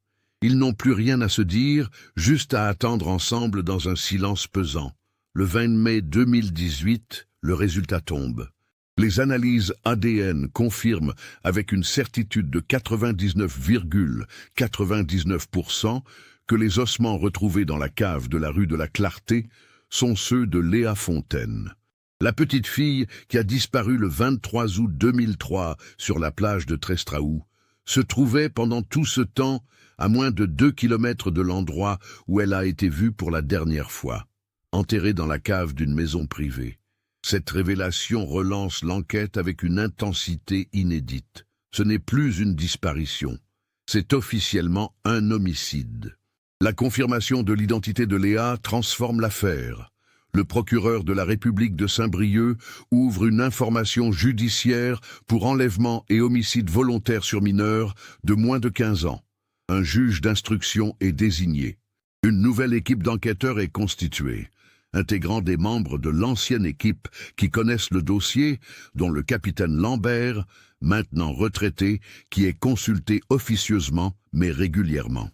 Ils n'ont plus rien à se dire, juste à attendre ensemble dans un silence pesant. Le 20 mai 2018, le résultat tombe. Les analyses ADN confirment avec une certitude de 99,99% que les ossements retrouvés dans la cave de la rue de la Clarté sont ceux de Léa Fontaine. La petite fille qui a disparu le 23 août 2003 sur la plage de Trestraou se trouvait pendant tout ce temps à moins de 2 kilomètres de l'endroit où elle a été vue pour la dernière fois, enterrée dans la cave d'une maison privée. Cette révélation relance l'enquête avec une intensité inédite. Ce n'est plus une disparition, c'est officiellement un homicide. La confirmation de l'identité de Léa transforme l'affaire. Le procureur de la République de Saint-Brieuc ouvre une information judiciaire pour enlèvement et homicide volontaire sur mineur de moins de 15 ans. Un juge d'instruction est désigné. Une nouvelle équipe d'enquêteurs est constituée, intégrant des membres de l'ancienne équipe qui connaissent le dossier, dont le capitaine Lambert, maintenant retraité, qui est consulté officieusement mais régulièrement.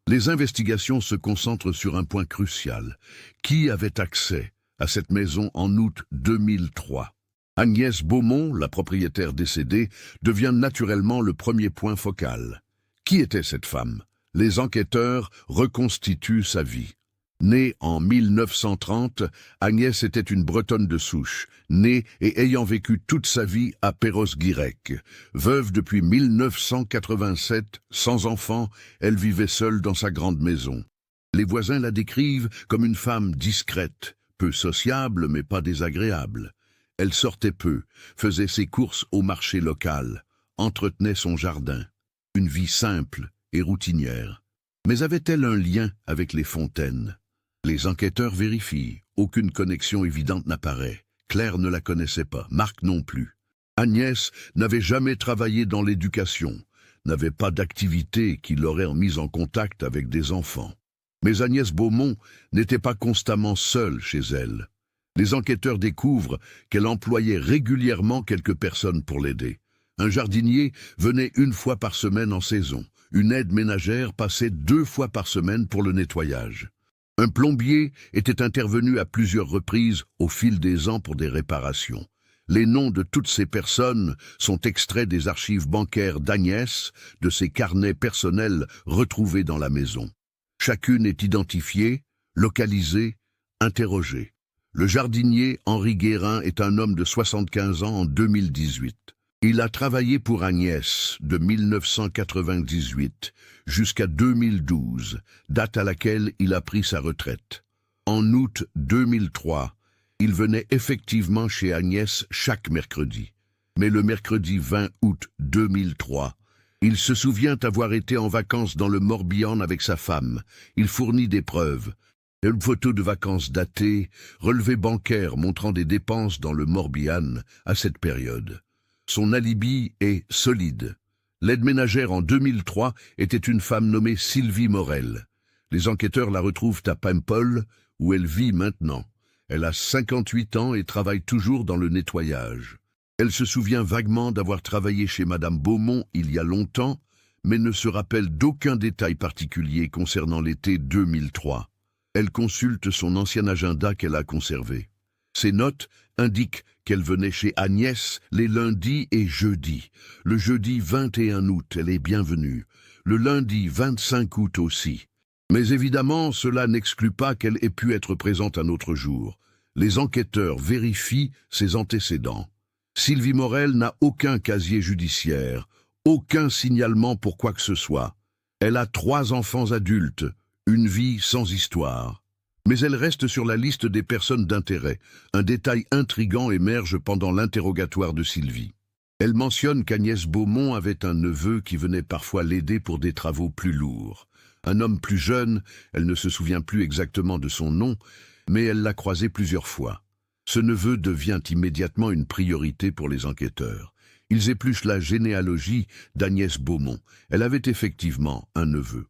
Les investigations se concentrent sur un point crucial. Qui avait accès à cette maison en août 2003? Agnès Beaumont, la propriétaire décédée, devient naturellement le premier point focal. Qui était cette femme? Les enquêteurs reconstituent sa vie. Née en 1930, Agnès était une Bretonne de souche, née et ayant vécu toute sa vie à Perros-Guirec. Veuve depuis 1987, sans enfant, elle vivait seule dans sa grande maison. Les voisins la décrivent comme une femme discrète, peu sociable mais pas désagréable. Elle sortait peu, faisait ses courses au marché local, entretenait son jardin. Une vie simple et routinière. Mais avait-elle un lien avec les Fontaines? Les enquêteurs vérifient. Aucune connexion évidente n'apparaît. Claire ne la connaissait pas, Marc non plus. Agnès n'avait jamais travaillé dans l'éducation, n'avait pas d'activité qui l'aurait mise en contact avec des enfants. Mais Agnès Beaumont n'était pas constamment seule chez elle. Les enquêteurs découvrent qu'elle employait régulièrement quelques personnes pour l'aider. Un jardinier venait 1 fois par semaine en saison. Une aide ménagère passait 2 fois par semaine pour le nettoyage. Un plombier était intervenu à plusieurs reprises au fil des ans pour des réparations. Les noms de toutes ces personnes sont extraits des archives bancaires d'Agnès, de ses carnets personnels retrouvés dans la maison. Chacune est identifiée, localisée, interrogée. Le jardinier Henri Guérin est un homme de 75 ans en 2018. Il a travaillé pour Agnès de 1998 jusqu'à 2012, date à laquelle il a pris sa retraite. En août 2003, il venait effectivement chez Agnès chaque mercredi. Mais le mercredi 20 août 2003, il se souvient avoir été en vacances dans le Morbihan avec sa femme. Il fournit des preuves. Une photo de vacances datée, relevé bancaire montrant des dépenses dans le Morbihan à cette période. Son alibi est solide. L'aide ménagère en 2003 était une femme nommée Sylvie Morel. Les enquêteurs la retrouvent à Paimpol, où elle vit maintenant. Elle a 58 ans et travaille toujours dans le nettoyage. Elle se souvient vaguement d'avoir travaillé chez Madame Beaumont il y a longtemps, mais ne se rappelle d'aucun détail particulier concernant l'été 2003. Elle consulte son ancien agenda qu'elle a conservé. Ses notes indiquent qu'elle venait chez Agnès les lundis et jeudis. Le jeudi 21 août, elle est bienvenue. Le lundi 25 août aussi. Mais évidemment, cela n'exclut pas qu'elle ait pu être présente un autre jour. Les enquêteurs vérifient ses antécédents. Sylvie Morel n'a aucun casier judiciaire, aucun signalement pour quoi que ce soit. Elle a 3 enfants adultes, une vie sans histoire. Mais elle reste sur la liste des personnes d'intérêt. Un détail intrigant émerge pendant l'interrogatoire de Sylvie. Elle mentionne qu'Agnès Beaumont avait un neveu qui venait parfois l'aider pour des travaux plus lourds. Un homme plus jeune, elle ne se souvient plus exactement de son nom, mais elle l'a croisé plusieurs fois. Ce neveu devient immédiatement une priorité pour les enquêteurs. Ils épluchent la généalogie d'Agnès Beaumont. Elle avait effectivement un neveu.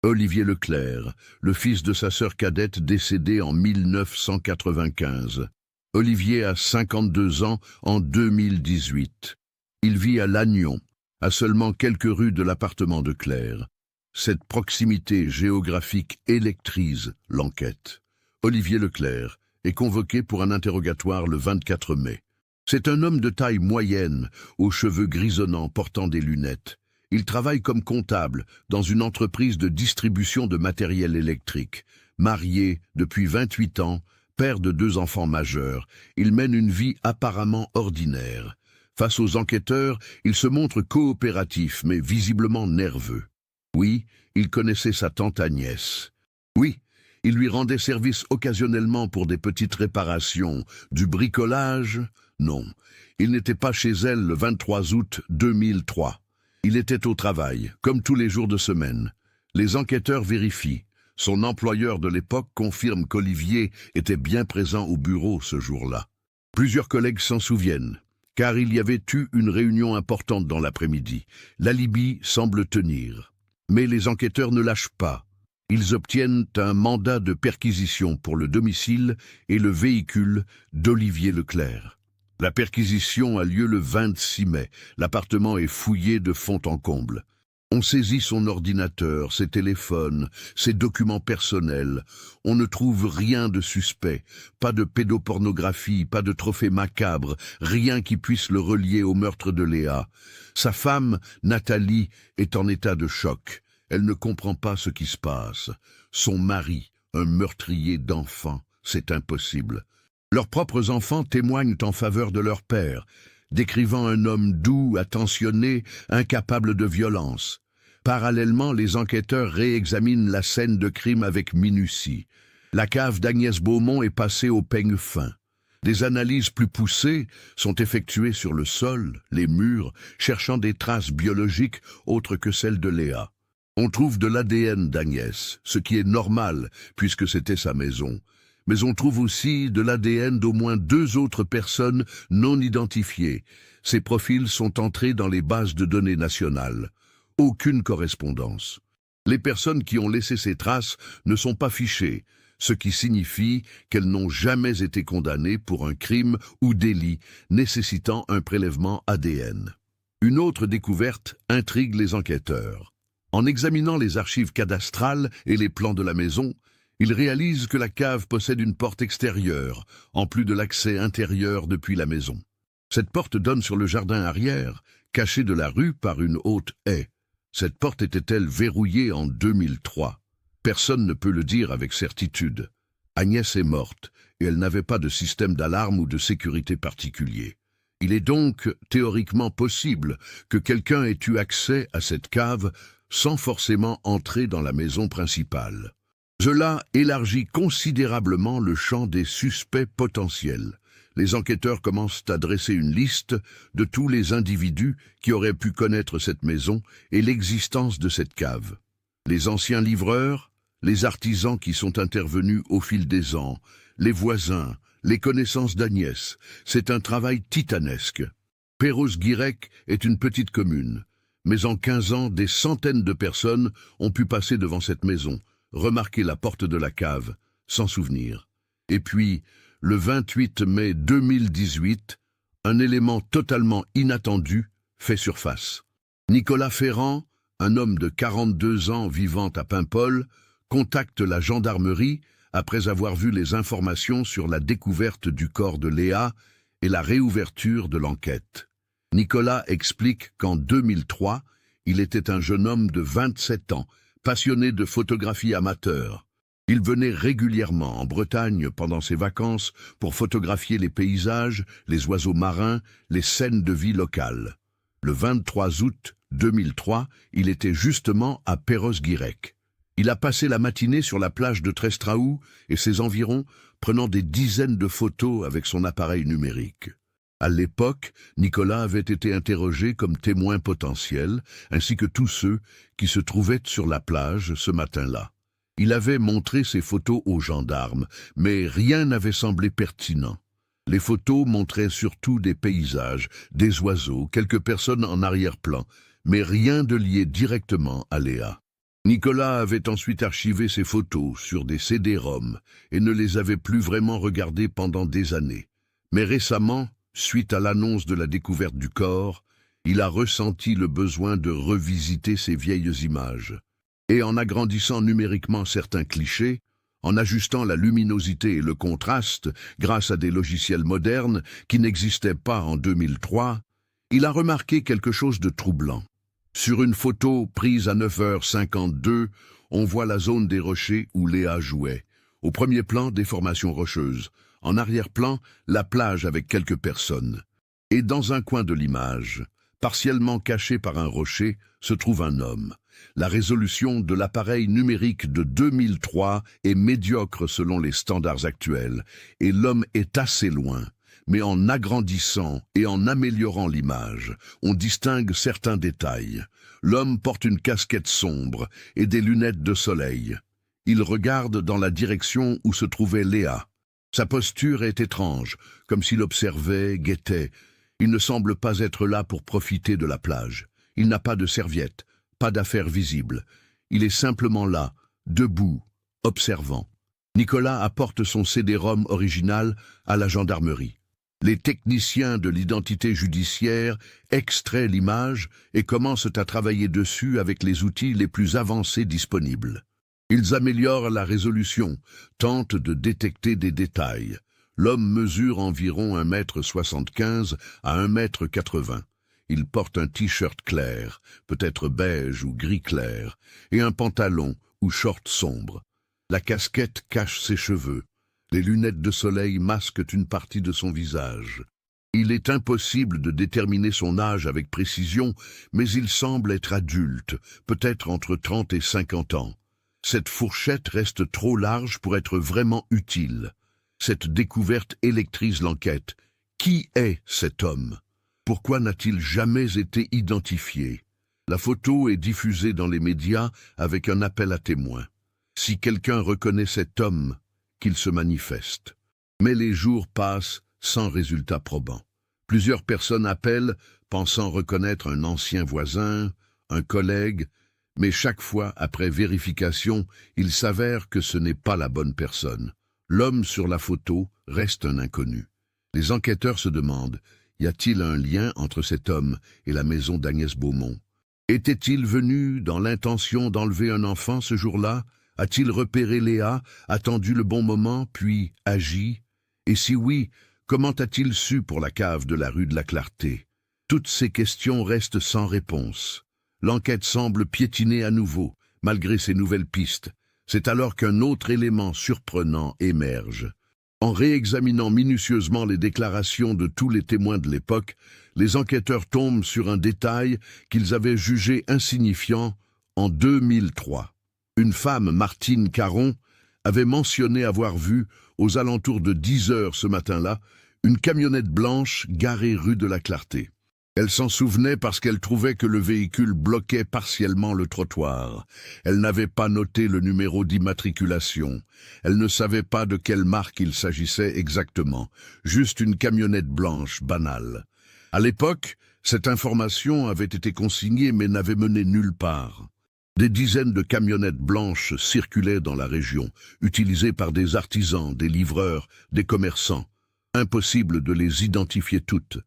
Olivier Leclerc, le fils de sa sœur cadette décédée en 1995. Olivier a 52 ans en 2018. Il vit à Lannion, à seulement quelques rues de l'appartement de Claire. Cette proximité géographique électrise l'enquête. Olivier Leclerc est convoqué pour un interrogatoire le 24 mai. C'est un homme de taille moyenne, aux cheveux grisonnants portant des lunettes. Il travaille comme comptable dans une entreprise de distribution de matériel électrique. Marié depuis 28 ans, père de 2 enfants majeurs, il mène une vie apparemment ordinaire. Face aux enquêteurs, il se montre coopératif, mais visiblement nerveux. Oui, il connaissait sa tante Agnès. Oui, il lui rendait service occasionnellement pour des petites réparations. Du bricolage? Non. Il n'était pas chez elle le 23 août 2003. Il était au travail, comme tous les jours de semaine. Les enquêteurs vérifient. Son employeur de l'époque confirme qu'Olivier était bien présent au bureau ce jour-là. Plusieurs collègues s'en souviennent, car il y avait eu une réunion importante dans l'après-midi. L'alibi semble tenir. Mais les enquêteurs ne lâchent pas. Ils obtiennent un mandat de perquisition pour le domicile et le véhicule d'Olivier Leclerc. La perquisition a lieu le 26 mai. L'appartement est fouillé de fond en comble. On saisit son ordinateur, ses téléphones, ses documents personnels. On ne trouve rien de suspect, pas de pédopornographie, pas de trophée macabre, rien qui puisse le relier au meurtre de Léa. Sa femme, Nathalie, est en état de choc. Elle ne comprend pas ce qui se passe. Son mari, un meurtrier d'enfants, c'est impossible. Leurs propres enfants témoignent en faveur de leur père, décrivant un homme doux, attentionné, incapable de violence. Parallèlement, les enquêteurs réexaminent la scène de crime avec minutie. La cave d'Agnès Beaumont est passée au peigne fin. Des analyses plus poussées sont effectuées sur le sol, les murs, cherchant des traces biologiques autres que celles de Léa. On trouve de l'ADN d'Agnès, ce qui est normal puisque c'était sa maison. Mais on trouve aussi de l'ADN d'au moins 2 autres personnes non identifiées. Ces profils sont entrés dans les bases de données nationales. Aucune correspondance. Les personnes qui ont laissé ces traces ne sont pas fichées, ce qui signifie qu'elles n'ont jamais été condamnées pour un crime ou délit nécessitant un prélèvement ADN. Une autre découverte intrigue les enquêteurs. En examinant les archives cadastrales et les plans de la maison, ils réalisent que la cave possède une porte extérieure, en plus de l'accès intérieur depuis la maison. Cette porte donne sur le jardin arrière, caché de la rue par une haute haie. Cette porte était-elle verrouillée en 2003? Personne ne peut le dire avec certitude. Agnès est morte, et elle n'avait pas de système d'alarme ou de sécurité particulier. Il est donc théoriquement possible que quelqu'un ait eu accès à cette cave sans forcément entrer dans la maison principale. Cela élargit considérablement le champ des suspects potentiels. Les enquêteurs commencent à dresser une liste de tous les individus qui auraient pu connaître cette maison et l'existence de cette cave. Les anciens livreurs, les artisans qui sont intervenus au fil des ans, les voisins, les connaissances d'Agnès. C'est un travail titanesque. Perros-Guirec est une petite commune, mais en 15 ans, des centaines de personnes ont pu passer devant cette maison, remarquer la porte de la cave, s'en souvenir. Et puis, le 28 mai 2018, un élément totalement inattendu fait surface. Nicolas Ferrand, un homme de 42 ans vivant à Paimpol, contacte la gendarmerie après avoir vu les informations sur la découverte du corps de Léa et la réouverture de l'enquête. Nicolas explique qu'en 2003, il était un jeune homme de 27 ans, passionné de photographie amateur. Il venait régulièrement en Bretagne pendant ses vacances pour photographier les paysages, les oiseaux marins, les scènes de vie locales. Le 23 août 2003, il était justement à Perros-Guirec. Il a passé la matinée sur la plage de Trestraou et ses environs, prenant des dizaines de photos avec son appareil numérique. À l'époque, Nicolas avait été interrogé comme témoin potentiel, ainsi que tous ceux qui se trouvaient sur la plage ce matin-là. Il avait montré ses photos aux gendarmes, mais rien n'avait semblé pertinent. Les photos montraient surtout des paysages, des oiseaux, quelques personnes en arrière-plan, mais rien de lié directement à Léa. Nicolas avait ensuite archivé ces photos sur des CD-ROM et ne les avait plus vraiment regardées pendant des années. Mais récemment, suite à l'annonce de la découverte du corps, il a ressenti le besoin de revisiter ces vieilles images. Et en agrandissant numériquement certains clichés, en ajustant la luminosité et le contraste grâce à des logiciels modernes qui n'existaient pas en 2003, il a remarqué quelque chose de troublant. Sur une photo prise à 9h52, on voit la zone des rochers où Léa jouait. Au premier plan, des formations rocheuses. En arrière-plan, la plage avec quelques personnes. Et dans un coin de l'image, partiellement caché par un rocher, se trouve un homme. La résolution de l'appareil numérique de 2003 est médiocre selon les standards actuels, et l'homme est assez loin. Mais en agrandissant et en améliorant l'image, on distingue certains détails. L'homme porte une casquette sombre et des lunettes de soleil. Il regarde dans la direction où se trouvait Léa. Sa posture est étrange, comme s'il observait, guettait. Il ne semble pas être là pour profiter de la plage. Il n'a pas de serviette, pas d'affaires visibles. Il est simplement là, debout, observant. Nicolas apporte son CD-ROM original à la gendarmerie. Les techniciens de l'identité judiciaire extraient l'image et commencent à travailler dessus avec les outils les plus avancés disponibles. Ils améliorent la résolution, tentent de détecter des détails. L'homme mesure environ 1,75 m à 1,80 m. Il porte un t-shirt clair, peut-être beige ou gris clair, et un pantalon ou short sombre. La casquette cache ses cheveux. Les lunettes de soleil masquent une partie de son visage. Il est impossible de déterminer son âge avec précision, mais il semble être adulte, peut-être entre 30 et 50 ans. Cette fourchette reste trop large pour être vraiment utile. Cette découverte électrise l'enquête. Qui est cet homme? Pourquoi n'a-t-il jamais été identifié? La photo est diffusée dans les médias avec un appel à témoins. Si quelqu'un reconnaît cet homme, qu'il se manifeste. Mais les jours passent sans résultat probant. Plusieurs personnes appellent, pensant reconnaître un ancien voisin, un collègue, mais chaque fois, après vérification, il s'avère que ce n'est pas la bonne personne. L'homme sur la photo reste un inconnu. Les enquêteurs se demandent, y a-t-il un lien entre cet homme et la maison d'Agnès Beaumont? Était-il venu dans l'intention d'enlever un enfant ce jour-là? A-t-il repéré Léa, attendu le bon moment, puis agi? Et si oui, comment a-t-il su pour la cave de la rue de la Clarté? Toutes ces questions restent sans réponse. L'enquête semble piétiner à nouveau, malgré ces nouvelles pistes. C'est alors qu'un autre élément surprenant émerge. En réexaminant minutieusement les déclarations de tous les témoins de l'époque, les enquêteurs tombent sur un détail qu'ils avaient jugé insignifiant en 2003. Une femme, Martine Caron, avait mentionné avoir vu, aux alentours de 10 heures ce matin-là, une camionnette blanche garée rue de la Clarté. Elle s'en souvenait parce qu'elle trouvait que le véhicule bloquait partiellement le trottoir. Elle n'avait pas noté le numéro d'immatriculation. Elle ne savait pas de quelle marque il s'agissait exactement, juste une camionnette blanche banale. À l'époque, cette information avait été consignée mais n'avait mené nulle part. Des dizaines de camionnettes blanches circulaient dans la région, utilisées par des artisans, des livreurs, des commerçants. Impossible de les identifier toutes.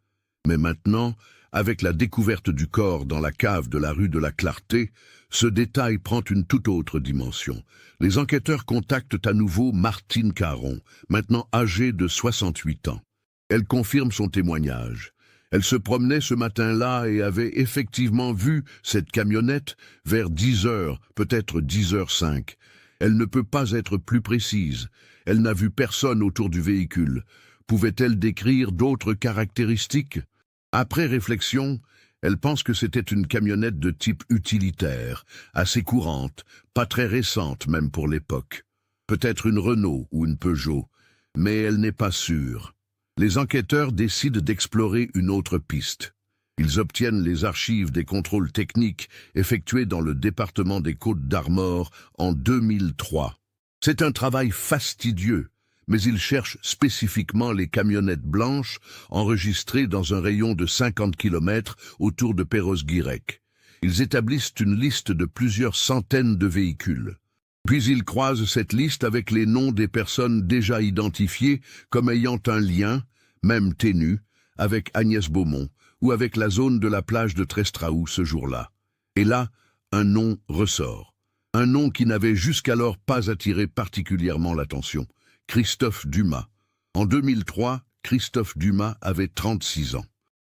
Mais maintenant, avec la découverte du corps dans la cave de la rue de la Clarté, ce détail prend une toute autre dimension. Les enquêteurs contactent à nouveau Martine Caron, maintenant âgée de 68 ans. Elle confirme son témoignage. Elle se promenait ce matin-là et avait effectivement vu cette camionnette vers 10 heures, peut-être 10h05. Elle ne peut pas être plus précise. Elle n'a vu personne autour du véhicule. Pouvait-elle décrire d'autres caractéristiques? Après réflexion, elle pense que c'était une camionnette de type utilitaire, assez courante, pas très récente même pour l'époque. Peut-être une Renault ou une Peugeot, mais elle n'est pas sûre. Les enquêteurs décident d'explorer une autre piste. Ils obtiennent les archives des contrôles techniques effectués dans le département des Côtes-d'Armor en 2003. C'est un travail fastidieux, mais ils cherchent spécifiquement les camionnettes blanches enregistrées dans un rayon de 50 km autour de Perros-Guirec. Ils établissent une liste de plusieurs centaines de véhicules. Puis ils croisent cette liste avec les noms des personnes déjà identifiées comme ayant un lien, même ténu, avec Agnès Beaumont ou avec la zone de la plage de Trestraou ce jour-là. Et là, un nom ressort. Un nom qui n'avait jusqu'alors pas attiré particulièrement l'attention. Christophe Dumas. En 2003, Christophe Dumas avait 36 ans.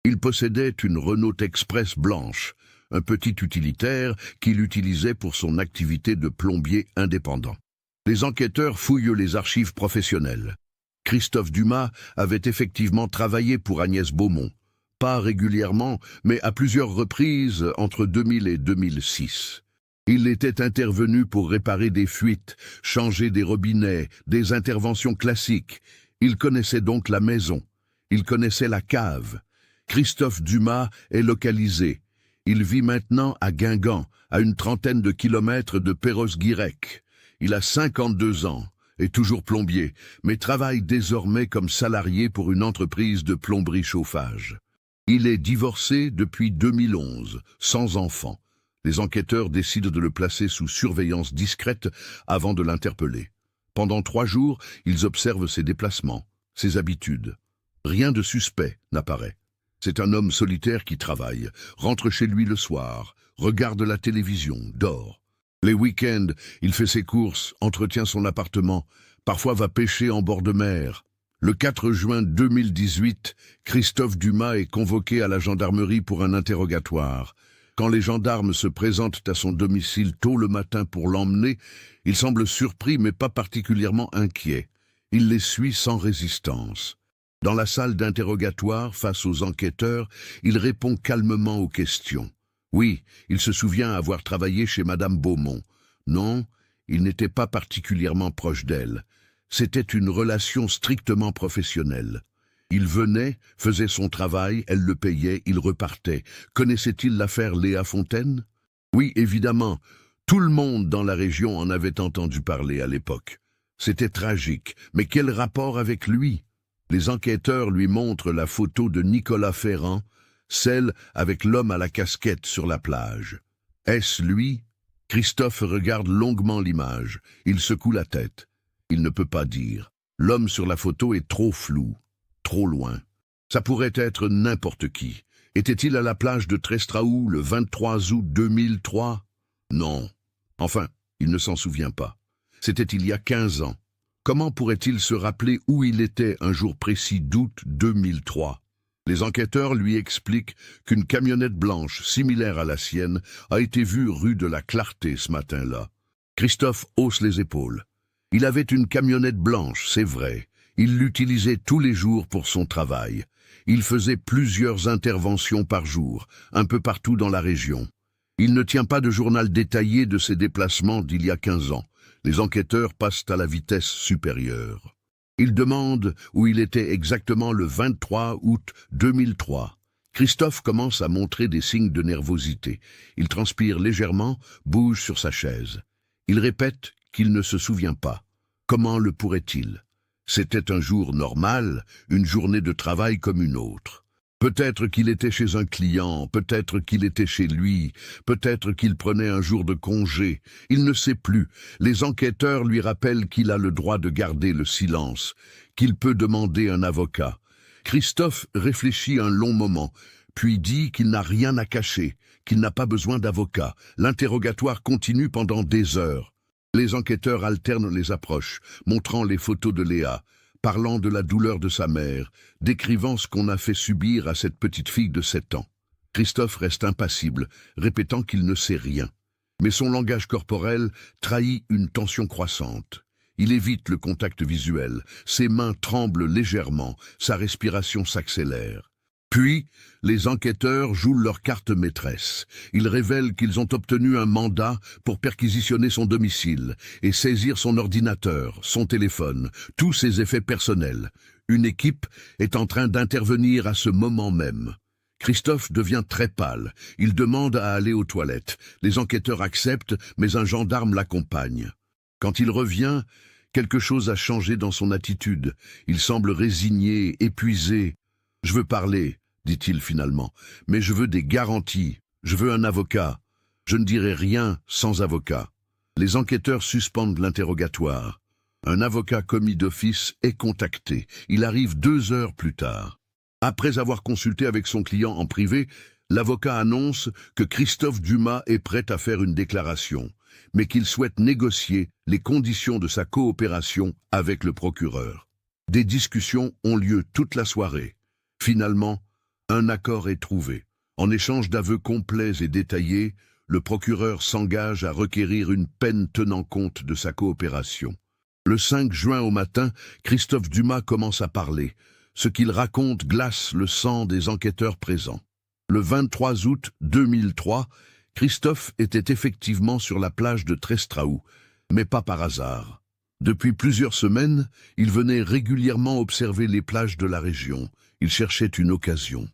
Il possédait une Renault Express blanche, un petit utilitaire qu'il utilisait pour son activité de plombier indépendant. Les enquêteurs fouillent les archives professionnelles. Christophe Dumas avait effectivement travaillé pour Agnès Beaumont. Pas régulièrement, mais à plusieurs reprises entre 2000 et 2006. Il était intervenu pour réparer des fuites, changer des robinets, des interventions classiques. Il connaissait donc la maison. Il connaissait la cave. Christophe Dumas est localisé. Il vit maintenant à Guingamp, à une trentaine de kilomètres de Perros-Guirec. Il a 52 ans, est toujours plombier, mais travaille désormais comme salarié pour une entreprise de plomberie-chauffage. Il est divorcé depuis 2011, sans enfant. Les enquêteurs décident de le placer sous surveillance discrète avant de l'interpeller. Pendant 3 jours, ils observent ses déplacements, ses habitudes. Rien de suspect n'apparaît. C'est un homme solitaire qui travaille, rentre chez lui le soir, regarde la télévision, dort. Les week-ends, il fait ses courses, entretient son appartement, parfois va pêcher en bord de mer. Le 4 juin 2018, Christophe Dumas est convoqué à la gendarmerie pour un interrogatoire. Quand les gendarmes se présentent à son domicile tôt le matin pour l'emmener, il semble surpris mais pas particulièrement inquiet. Il les suit sans résistance. Dans la salle d'interrogatoire, face aux enquêteurs, il répond calmement aux questions. Oui, il se souvient avoir travaillé chez Madame Beaumont. Non, il n'était pas particulièrement proche d'elle. C'était une relation strictement professionnelle. Il venait, faisait son travail, elle le payait, il repartait. Connaissait-il l'affaire Léa Fontaine? Oui, évidemment. Tout le monde dans la région en avait entendu parler à l'époque. C'était tragique, mais quel rapport avec lui? Les enquêteurs lui montrent la photo de Nicolas Ferrand, celle avec l'homme à la casquette sur la plage. Est-ce lui? Christophe regarde longuement l'image. Il secoue la tête. Il ne peut pas dire. L'homme sur la photo est trop flou, trop loin. Ça pourrait être n'importe qui. Était-il à la plage de Trestraou le 23 août 2003? Non. Enfin, il ne s'en souvient pas. C'était il y a 15 ans. Comment pourrait-il se rappeler où il était un jour précis d'août 2003? Les enquêteurs lui expliquent qu'une camionnette blanche, similaire à la sienne, a été vue rue de la Clarté ce matin-là. Christophe hausse les épaules. Il avait une camionnette blanche, c'est vrai. Il l'utilisait tous les jours pour son travail. Il faisait plusieurs interventions par jour, un peu partout dans la région. Il ne tient pas de journal détaillé de ses déplacements d'il y a 15 ans. Les enquêteurs passent à la vitesse supérieure. Ils demandent où il était exactement le 23 août 2003. Christophe commence à montrer des signes de nervosité. Il transpire légèrement, bouge sur sa chaise. Il répète qu'il ne se souvient pas. Comment le pourrait-il? C'était un jour normal, une journée de travail comme une autre. Peut-être qu'il était chez un client, peut-être qu'il était chez lui, peut-être qu'il prenait un jour de congé. Il ne sait plus. Les enquêteurs lui rappellent qu'il a le droit de garder le silence, qu'il peut demander un avocat. Christophe réfléchit un long moment, puis dit qu'il n'a rien à cacher, qu'il n'a pas besoin d'avocat. L'interrogatoire continue pendant des heures. Les enquêteurs alternent les approches, montrant les photos de Léa, parlant de la douleur de sa mère, décrivant ce qu'on a fait subir à cette petite fille de 7 ans. Christophe reste impassible, répétant qu'il ne sait rien. Mais son langage corporel trahit une tension croissante. Il évite le contact visuel, ses mains tremblent légèrement, sa respiration s'accélère. Puis, les enquêteurs jouent leur carte maîtresse. Ils révèlent qu'ils ont obtenu un mandat pour perquisitionner son domicile et saisir son ordinateur, son téléphone, tous ses effets personnels. Une équipe est en train d'intervenir à ce moment même. Christophe devient très pâle. Il demande à aller aux toilettes. Les enquêteurs acceptent, mais un gendarme l'accompagne. Quand il revient, quelque chose a changé dans son attitude. Il semble résigné, épuisé. « Je veux parler », dit-il finalement, « mais je veux des garanties. Je veux un avocat. Je ne dirai rien sans avocat. » Les enquêteurs suspendent l'interrogatoire. Un avocat commis d'office est contacté. Il arrive 2 heures plus tard. Après avoir consulté avec son client en privé, l'avocat annonce que Christophe Dumas est prêt à faire une déclaration, mais qu'il souhaite négocier les conditions de sa coopération avec le procureur. Des discussions ont lieu toute la soirée. Finalement, un accord est trouvé. En échange d'aveux complets et détaillés, le procureur s'engage à requérir une peine tenant compte de sa coopération. Le 5 juin au matin, Christophe Dumas commence à parler. Ce qu'il raconte glace le sang des enquêteurs présents. Le 23 août 2003, Christophe était effectivement sur la plage de Trestraou, mais pas par hasard. Depuis plusieurs semaines, il venait régulièrement observer les plages de la région. Il cherchait une occasion.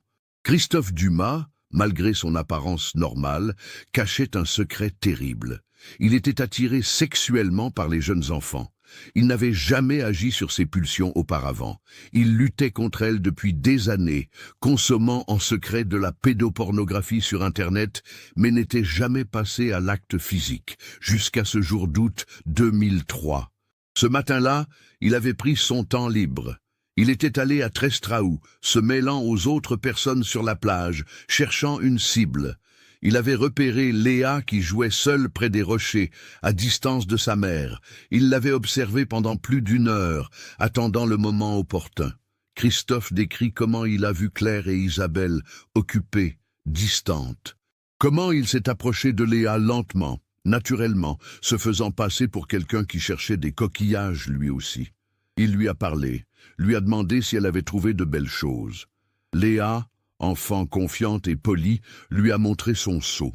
Christophe Dumas, malgré son apparence normale, cachait un secret terrible. Il était attiré sexuellement par les jeunes enfants. Il n'avait jamais agi sur ses pulsions auparavant. Il luttait contre elles depuis des années, consommant en secret de la pédopornographie sur Internet, mais n'était jamais passé à l'acte physique, jusqu'à ce jour d'août 2003. Ce matin-là, il avait pris son temps libre. Il était allé à Trestraou, se mêlant aux autres personnes sur la plage, cherchant une cible. Il avait repéré Léa qui jouait seule près des rochers, à distance de sa mère. Il l'avait observée pendant plus d'1 heure, attendant le moment opportun. Christophe décrit comment il a vu Claire et Isabelle, occupées, distantes. Comment il s'est approché de Léa lentement, naturellement, se faisant passer pour quelqu'un qui cherchait des coquillages lui aussi. Il lui a parlé, lui a demandé si elle avait trouvé de belles choses. Léa, enfant confiante et polie, lui a montré son seau.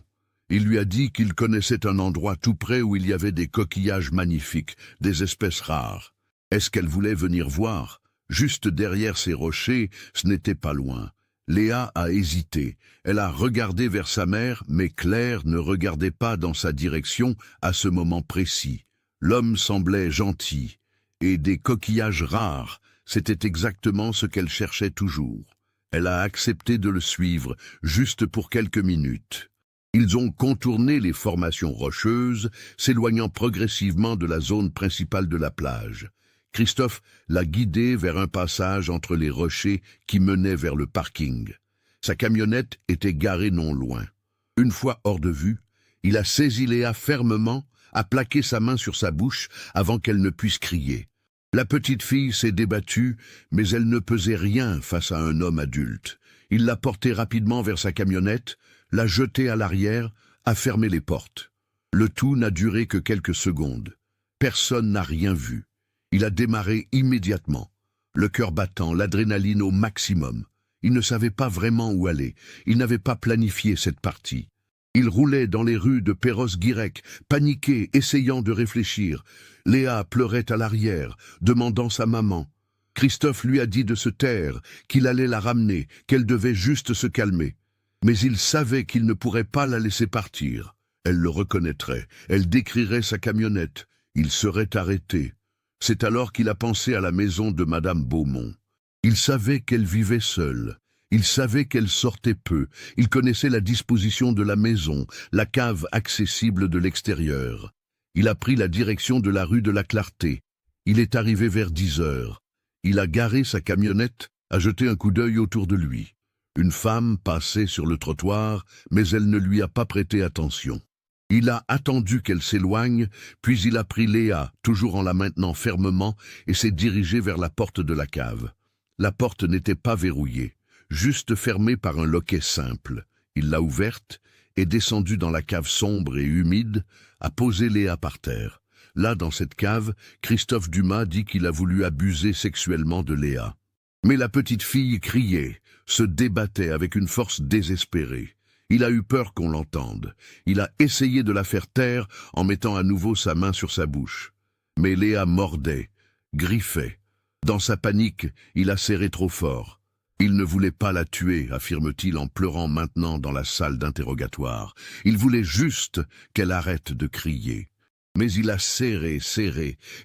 Il lui a dit qu'il connaissait un endroit tout près où il y avait des coquillages magnifiques, des espèces rares. Est-ce qu'elle voulait venir voir? Juste derrière ces rochers, ce n'était pas loin. Léa a hésité. Elle a regardé vers sa mère, mais Claire ne regardait pas dans sa direction à ce moment précis. L'homme semblait gentil, et des coquillages rares, c'était exactement ce qu'elle cherchait toujours. Elle a accepté de le suivre, juste pour quelques minutes. Ils ont contourné les formations rocheuses, s'éloignant progressivement de la zone principale de la plage. Christophe l'a guidé vers un passage entre les rochers qui menait vers le parking. Sa camionnette était garée non loin. Une fois hors de vue, il a saisi Léa fermement, a plaqué sa main sur sa bouche avant qu'elle ne puisse crier. La petite fille s'est débattue, mais elle ne pesait rien face à un homme adulte. Il l'a portée rapidement vers sa camionnette, l'a jetée à l'arrière, a fermé les portes. Le tout n'a duré que quelques secondes. Personne n'a rien vu. Il a démarré immédiatement, le cœur battant, l'adrénaline au maximum. Il ne savait pas vraiment où aller. Il n'avait pas planifié cette partie. Il roulait dans les rues de Perros-Guirec, paniqué, essayant de réfléchir. Léa pleurait à l'arrière, demandant sa maman. Christophe lui a dit de se taire, qu'il allait la ramener, qu'elle devait juste se calmer. Mais il savait qu'il ne pourrait pas la laisser partir. Elle le reconnaîtrait, elle décrirait sa camionnette. Il serait arrêté. C'est alors qu'il a pensé à la maison de Madame Beaumont. Il savait qu'elle vivait seule. Il savait qu'elle sortait peu. Il connaissait la disposition de la maison, la cave accessible de l'extérieur. Il a pris la direction de la rue de la Clarté. Il est arrivé vers 10 heures. Il a garé sa camionnette, a jeté un coup d'œil autour de lui. Une femme passait sur le trottoir, mais elle ne lui a pas prêté attention. Il a attendu qu'elle s'éloigne, puis il a pris Léa, toujours en la maintenant fermement, et s'est dirigé vers la porte de la cave. La porte n'était pas verrouillée, juste fermée par un loquet simple. Il l'a ouverte, est descendu dans la cave sombre et humide, a posé Léa par terre. Là, dans cette cave, Christophe Dumas dit qu'il a voulu abuser sexuellement de Léa. Mais la petite fille criait, se débattait avec une force désespérée. Il a eu peur qu'on l'entende. Il a essayé de la faire taire en mettant à nouveau sa main sur sa bouche. Mais Léa mordait, griffait. Dans sa panique, il a serré trop fort. Il ne voulait pas la tuer, affirme-t-il en pleurant maintenant dans la salle d'interrogatoire. Il voulait juste qu'elle arrête de crier. Mais il a serré,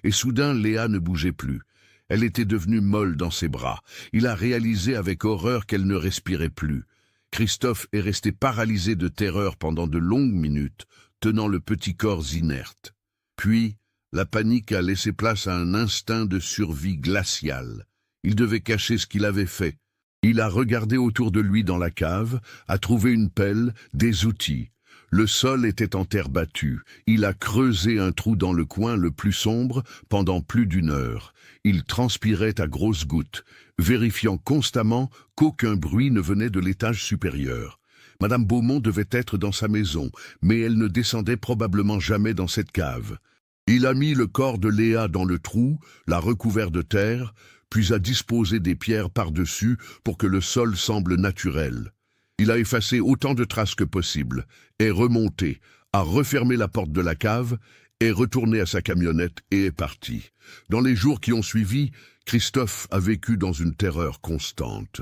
et soudain Léa ne bougeait plus. Elle était devenue molle dans ses bras. Il a réalisé avec horreur qu'elle ne respirait plus. Christophe est resté paralysé de terreur pendant de longues minutes, tenant le petit corps inerte. Puis, la panique a laissé place à un instinct de survie glacial. Il devait cacher ce qu'il avait fait. Il a regardé autour de lui dans la cave, a trouvé une pelle, des outils. Le sol était en terre battue. Il a creusé un trou dans le coin le plus sombre pendant plus d'1 heure. Il transpirait à grosses gouttes, vérifiant constamment qu'aucun bruit ne venait de l'étage supérieur. Madame Beaumont devait être dans sa maison, mais elle ne descendait probablement jamais dans cette cave. Il a mis le corps de Léa dans le trou, l'a recouvert de terre, puis a disposé des pierres par-dessus pour que le sol semble naturel. Il a effacé autant de traces que possible, est remonté, a refermé la porte de la cave, est retourné à sa camionnette et est parti. Dans les jours qui ont suivi, Christophe a vécu dans une terreur constante.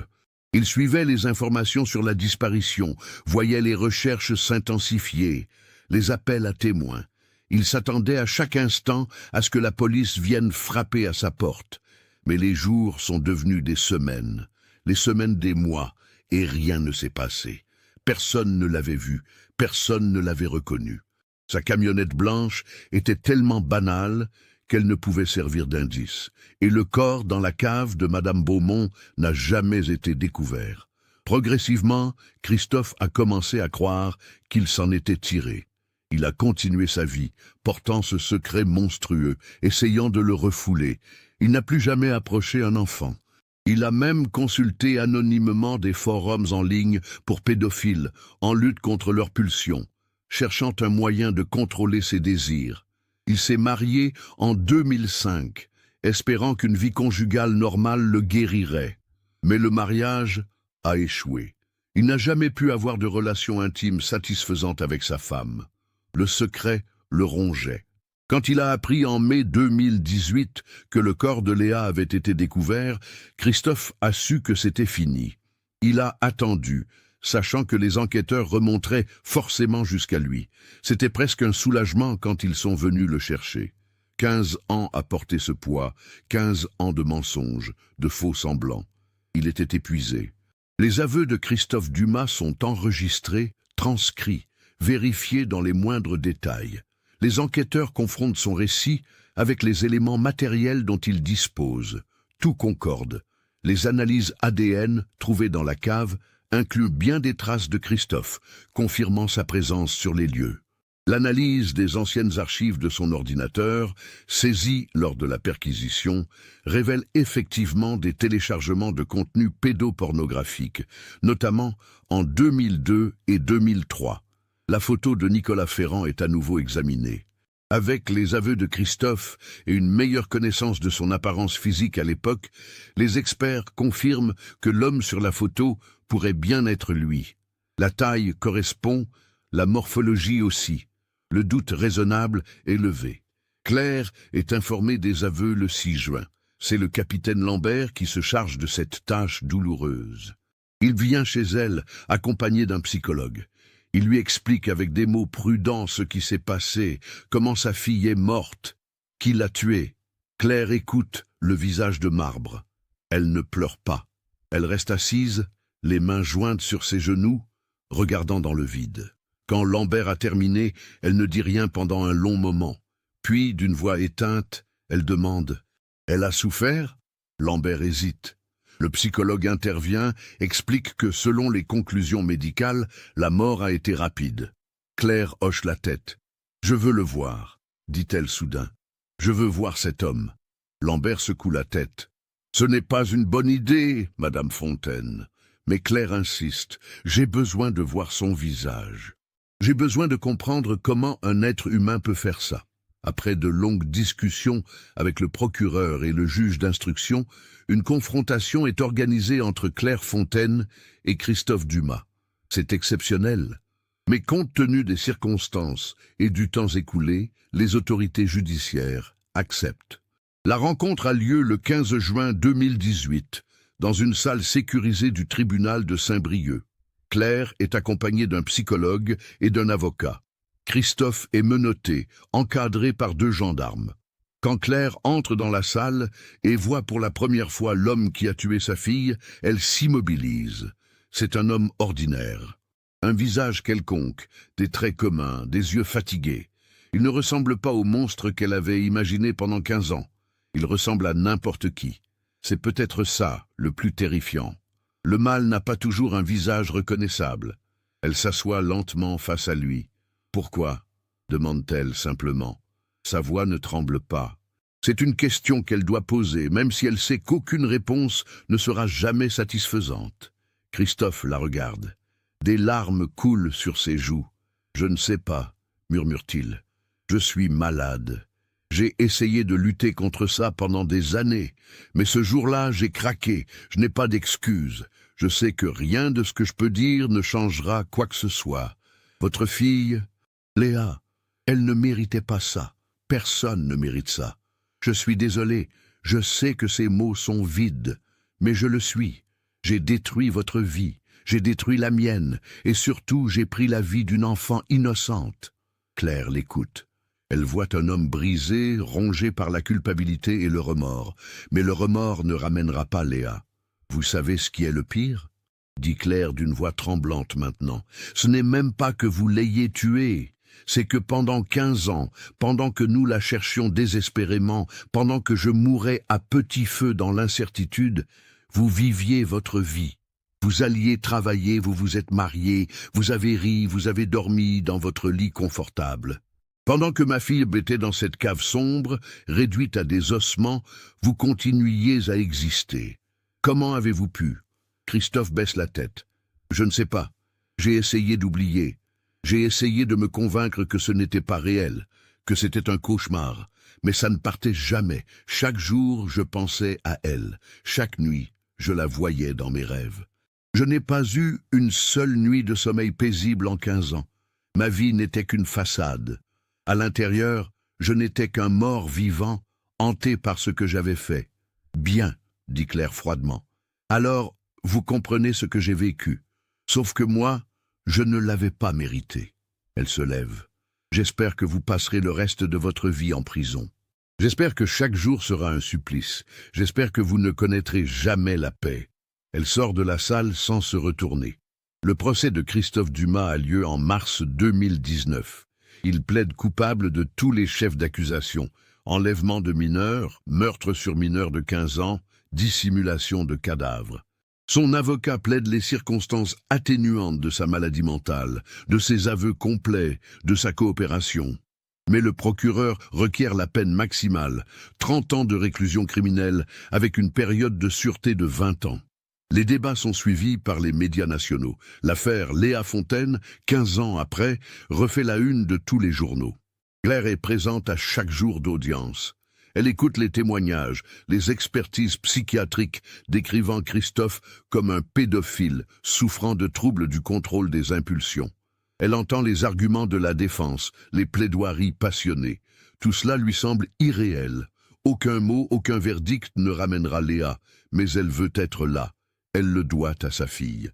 Il suivait les informations sur la disparition, voyait les recherches s'intensifier, les appels à témoins. Il s'attendait à chaque instant à ce que la police vienne frapper à sa porte. Mais les jours sont devenus des semaines, les semaines des mois, et rien ne s'est passé. Personne ne l'avait vu, personne ne l'avait reconnu. Sa camionnette blanche était tellement banale qu'elle ne pouvait servir d'indice, et le corps dans la cave de Madame Beaumont n'a jamais été découvert. Progressivement, Christophe a commencé à croire qu'il s'en était tiré. Il a continué sa vie, portant ce secret monstrueux, essayant de le refouler. Il n'a plus jamais approché un enfant. Il a même consulté anonymement des forums en ligne pour pédophiles, en lutte contre leurs pulsions, cherchant un moyen de contrôler ses désirs. Il s'est marié en 2005, espérant qu'une vie conjugale normale le guérirait. Mais le mariage a échoué. Il n'a jamais pu avoir de relation intime satisfaisante avec sa femme. Le secret le rongeait. Quand il a appris en mai 2018 que le corps de Léa avait été découvert, Christophe a su que c'était fini. Il a attendu, sachant que les enquêteurs remonteraient forcément jusqu'à lui. C'était presque un soulagement quand ils sont venus le chercher. 15 ans à porter ce poids, 15 ans de mensonges, de faux semblants. Il était épuisé. Les aveux de Christophe Dumas sont enregistrés, transcrits, vérifiés dans les moindres détails. Les enquêteurs confrontent son récit avec les éléments matériels dont il dispose. Tout concorde. Les analyses ADN trouvées dans la cave incluent bien des traces de Christophe, confirmant sa présence sur les lieux. L'analyse des anciennes archives de son ordinateur, saisie lors de la perquisition, révèle effectivement des téléchargements de contenus pédopornographiques, notamment en 2002 et 2003. La photo de Nicolas Ferrand est à nouveau examinée. Avec les aveux de Christophe et une meilleure connaissance de son apparence physique à l'époque, les experts confirment que l'homme sur la photo pourrait bien être lui. La taille correspond, la morphologie aussi. Le doute raisonnable est levé. Claire est informée des aveux le 6 juin. C'est le capitaine Lambert qui se charge de cette tâche douloureuse. Il vient chez elle, accompagné d'un psychologue. Il lui explique avec des mots prudents ce qui s'est passé, comment sa fille est morte, qui l'a tuée. Claire écoute, le visage de marbre. Elle ne pleure pas. Elle reste assise, les mains jointes sur ses genoux, regardant dans le vide. Quand Lambert a terminé, elle ne dit rien pendant un long moment. Puis, d'une voix éteinte, elle demande « Elle a souffert ?» Lambert hésite. Le psychologue intervient, explique que selon les conclusions médicales, la mort a été rapide. Claire hoche la tête. « Je veux le voir », dit-elle soudain. « Je veux voir cet homme. » Lambert secoue la tête. « Ce n'est pas une bonne idée, Madame Fontaine. » Mais Claire insiste. « J'ai besoin de voir son visage. J'ai besoin de comprendre comment un être humain peut faire ça. » Après de longues discussions avec le procureur et le juge d'instruction, une confrontation est organisée entre Claire Fontaine et Christophe Dumas. C'est exceptionnel. Mais compte tenu des circonstances et du temps écoulé, les autorités judiciaires acceptent. La rencontre a lieu le 15 juin 2018, dans une salle sécurisée du tribunal de Saint-Brieuc. Claire est accompagnée d'un psychologue et d'un avocat. Christophe est menotté, encadré par 2 gendarmes. Quand Claire entre dans la salle et voit pour la première fois l'homme qui a tué sa fille, elle s'immobilise. C'est un homme ordinaire. Un visage quelconque, des traits communs, des yeux fatigués. Il ne ressemble pas au monstre qu'elle avait imaginé pendant 15 ans. Il ressemble à n'importe qui. C'est peut-être ça, le plus terrifiant. Le mal n'a pas toujours un visage reconnaissable. Elle s'assoit lentement face à lui. « Pourquoi ?» demande-t-elle simplement. Sa voix ne tremble pas. C'est une question qu'elle doit poser, même si elle sait qu'aucune réponse ne sera jamais satisfaisante. Christophe la regarde. Des larmes coulent sur ses joues. « Je ne sais pas, » murmure-t-il. « Je suis malade. J'ai essayé de lutter contre ça pendant des années, mais ce jour-là, j'ai craqué. Je n'ai pas d'excuses. Je sais que rien de ce que je peux dire ne changera quoi que ce soit. Votre fille, Léa, elle ne méritait pas ça. Personne ne mérite ça. Je suis désolé. Je sais que ces mots sont vides, mais je le suis. J'ai détruit votre vie. J'ai détruit la mienne. Et surtout, j'ai pris la vie d'une enfant innocente. Claire l'écoute. Elle voit un homme brisé, rongé par la culpabilité et le remords. Mais le remords ne ramènera pas Léa. Vous savez ce qui est le pire ? Dit Claire d'une voix tremblante maintenant. Ce n'est même pas que vous l'ayez tuée. C'est que pendant 15 ans, pendant que nous la cherchions désespérément, pendant que je mourais à petit feu dans l'incertitude, vous viviez votre vie. Vous alliez travailler, vous vous êtes mariés, vous avez ri, vous avez dormi dans votre lit confortable. Pendant que ma fille était dans cette cave sombre, réduite à des ossements, vous continuiez à exister. Comment avez-vous pu ? Christophe baisse la tête. Je ne sais pas. J'ai essayé d'oublier. J'ai essayé de me convaincre que ce n'était pas réel, que c'était un cauchemar. Mais ça ne partait jamais. Chaque jour, je pensais à elle. Chaque nuit, je la voyais dans mes rêves. Je n'ai pas eu une seule nuit de sommeil paisible en 15 ans. Ma vie n'était qu'une façade. À l'intérieur, je n'étais qu'un mort vivant, hanté par ce que j'avais fait. Bien, dit Claire froidement. Alors, vous comprenez ce que j'ai vécu. Sauf que moi, je ne l'avais pas mérité. Elle se lève. J'espère que vous passerez le reste de votre vie en prison. J'espère que chaque jour sera un supplice. J'espère que vous ne connaîtrez jamais la paix. Elle sort de la salle sans se retourner. Le procès de Christophe Dumas a lieu en mars 2019. Il plaide coupable de tous les chefs d'accusation. Enlèvement de mineurs, meurtre sur mineur de 15 ans, dissimulation de cadavres. Son avocat plaide les circonstances atténuantes de sa maladie mentale, de ses aveux complets, de sa coopération. Mais le procureur requiert la peine maximale, 30 ans de réclusion criminelle avec une période de sûreté de 20 ans. Les débats sont suivis par les médias nationaux. L'affaire Léa Fontaine, 15 ans après, refait la une de tous les journaux. Claire est présente à chaque jour d'audience. Elle écoute les témoignages, les expertises psychiatriques décrivant Christophe comme un pédophile souffrant de troubles du contrôle des impulsions. Elle entend les arguments de la défense, les plaidoiries passionnées. Tout cela lui semble irréel. Aucun mot, aucun verdict ne ramènera Léa, mais elle veut être là. Elle le doit à sa fille.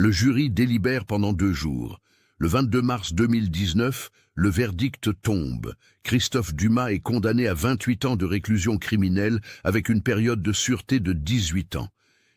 Le jury délibère pendant 2 jours. Le 22 mars 2019, le verdict tombe. Christophe Dumas est condamné à 28 ans de réclusion criminelle avec une période de sûreté de 18 ans.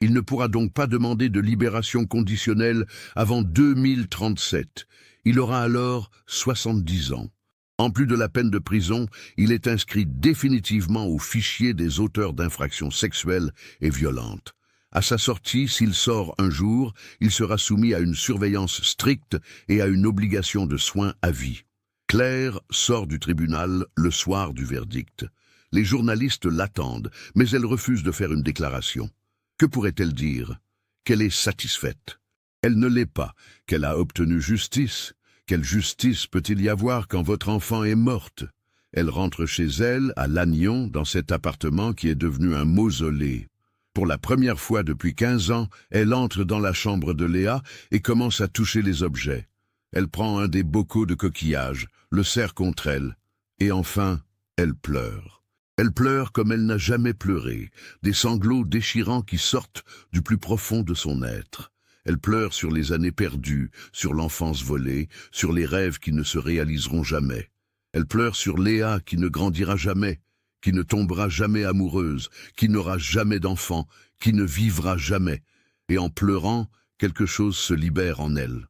Il ne pourra donc pas demander de libération conditionnelle avant 2037. Il aura alors 70 ans. En plus de la peine de prison, il est inscrit définitivement au fichier des auteurs d'infractions sexuelles et violentes. À sa sortie, s'il sort un jour, il sera soumis à une surveillance stricte et à une obligation de soins à vie. Claire sort du tribunal le soir du verdict. Les journalistes l'attendent, mais elle refuse de faire une déclaration. Que pourrait-elle dire? Qu'elle est satisfaite. Elle ne l'est pas, qu'elle a obtenu justice. Quelle justice peut-il y avoir quand votre enfant est morte? Elle rentre chez elle, à Lannion, dans cet appartement qui est devenu un mausolée. Pour la première fois depuis 15 ans, elle entre dans la chambre de Léa et commence à toucher les objets. Elle prend un des bocaux de coquillages, le serre contre elle, et enfin, elle pleure. Elle pleure comme elle n'a jamais pleuré, des sanglots déchirants qui sortent du plus profond de son être. Elle pleure sur les années perdues, sur l'enfance volée, sur les rêves qui ne se réaliseront jamais. Elle pleure sur Léa qui ne grandira jamais, qui ne tombera jamais amoureuse, qui n'aura jamais d'enfant, qui ne vivra jamais. Et en pleurant, quelque chose se libère en elle.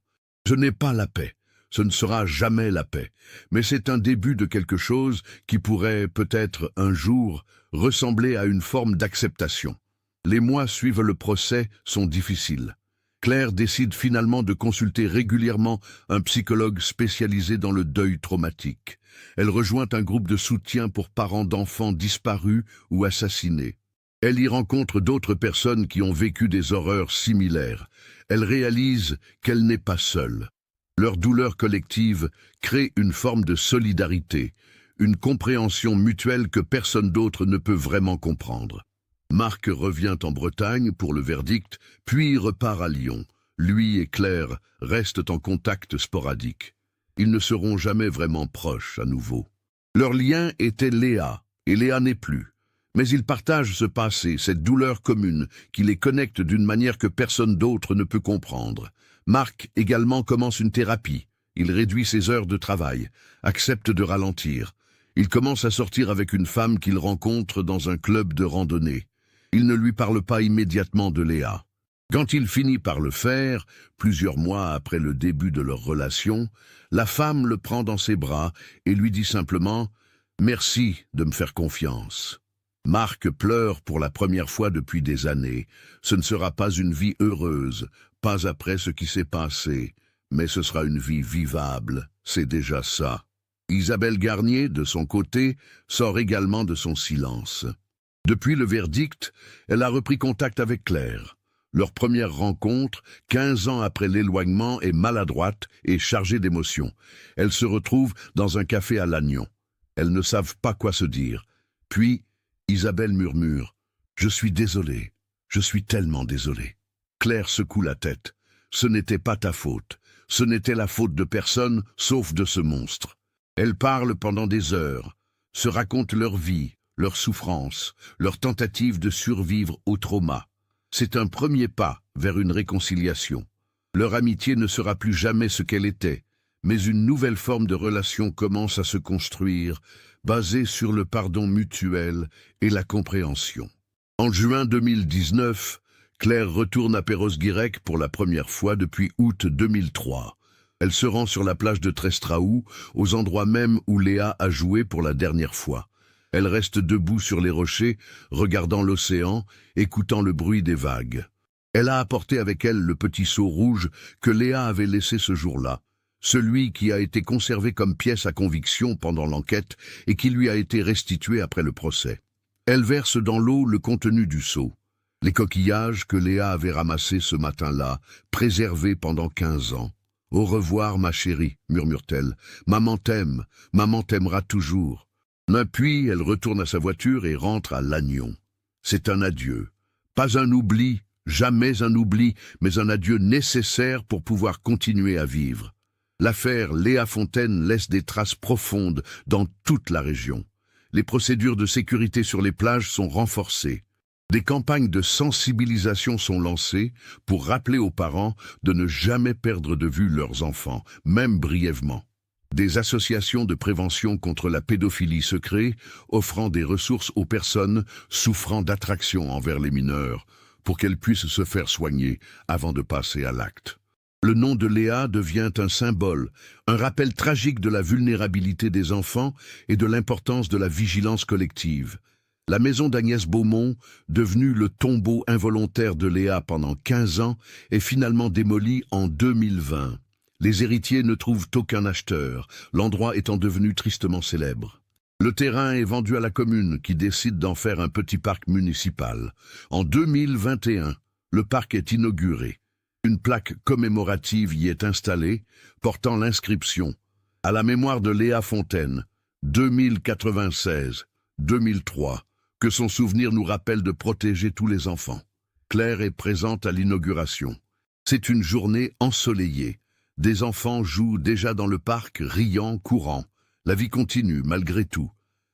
Ce n'est pas la paix, ce ne sera jamais la paix, mais c'est un début de quelque chose qui pourrait, peut-être un jour, ressembler à une forme d'acceptation. Les mois suivant le procès sont difficiles. Claire décide finalement de consulter régulièrement un psychologue spécialisé dans le deuil traumatique. Elle rejoint un groupe de soutien pour parents d'enfants disparus ou assassinés. Elle y rencontre d'autres personnes qui ont vécu des horreurs similaires. Elle réalise qu'elle n'est pas seule. Leur douleur collective crée une forme de solidarité, une compréhension mutuelle que personne d'autre ne peut vraiment comprendre. Marc revient en Bretagne pour le verdict, puis repart à Lyon. Lui et Claire restent en contact sporadique. Ils ne seront jamais vraiment proches à nouveau. Leur lien était Léa, et Léa n'est plus. Mais ils partagent ce passé, cette douleur commune, qui les connecte d'une manière que personne d'autre ne peut comprendre. Marc également commence une thérapie. Il réduit ses heures de travail, accepte de ralentir. Il commence à sortir avec une femme qu'il rencontre dans un club de randonnée. Il ne lui parle pas immédiatement de Léa. Quand il finit par le faire, plusieurs mois après le début de leur relation, la femme le prend dans ses bras et lui dit simplement « Merci de me faire confiance ». Marc pleure pour la première fois depuis des années. Ce ne sera pas une vie heureuse, pas après ce qui s'est passé, mais ce sera une vie vivable, c'est déjà ça. Isabelle Garnier, de son côté, sort également de son silence. Depuis le verdict, elle a repris contact avec Claire. Leur première rencontre, 15 ans après l'éloignement, est maladroite et chargée d'émotions. Elles se retrouvent dans un café à Lannion. Elles ne savent pas quoi se dire. Puis, Isabelle murmure « Je suis désolée, je suis tellement désolée ». Claire secoue la tête. Ce n'était pas ta faute. Ce n'était la faute de personne, sauf de ce monstre. Elles parlent pendant des heures, se racontent leur vie, leurs souffrances, leur tentative de survivre au trauma. C'est un premier pas vers une réconciliation. Leur amitié ne sera plus jamais ce qu'elle était, mais une nouvelle forme de relation commence à se construire, basée sur le pardon mutuel et la compréhension. En juin 2019, Claire retourne à Perros-Guirec pour la première fois depuis août 2003. Elle se rend sur la plage de Trestraou, aux endroits mêmes où Léa a joué pour la dernière fois. Elle reste debout sur les rochers, regardant l'océan, écoutant le bruit des vagues. Elle a apporté avec elle le petit seau rouge que Léa avait laissé ce jour-là, celui qui a été conservé comme pièce à conviction pendant l'enquête et qui lui a été restitué après le procès. Elle verse dans l'eau le contenu du seau. Les coquillages que Léa avait ramassés ce matin-là, préservés pendant 15 ans. « Au revoir, ma chérie », murmure-t-elle. « Maman t'aimera toujours. » Puis elle retourne à sa voiture et rentre à Lannion. C'est un adieu. Pas un oubli, jamais un oubli, mais un adieu nécessaire pour pouvoir continuer à vivre. L'affaire Léa Fontaine laisse des traces profondes dans toute la région. Les procédures de sécurité sur les plages sont renforcées. Des campagnes de sensibilisation sont lancées pour rappeler aux parents de ne jamais perdre de vue leurs enfants, même brièvement. Des associations de prévention contre la pédophilie se créent, offrant des ressources aux personnes souffrant d'attraction envers les mineurs, pour qu'elles puissent se faire soigner avant de passer à l'acte. Le nom de Léa devient un symbole, un rappel tragique de la vulnérabilité des enfants et de l'importance de la vigilance collective. La maison d'Agnès Beaumont, devenue le tombeau involontaire de Léa pendant 15 ans, est finalement démolie en 2020. Les héritiers ne trouvent aucun acheteur, l'endroit étant devenu tristement célèbre. Le terrain est vendu à la commune qui décide d'en faire un petit parc municipal. En 2021, le parc est inauguré. Une plaque commémorative y est installée, portant l'inscription « À la mémoire de Léa Fontaine, 2096-2003 », que son souvenir nous rappelle de protéger tous les enfants. Claire est présente à l'inauguration. C'est une journée ensoleillée. Des enfants jouent déjà dans le parc, riant, courant. La vie continue, malgré tout.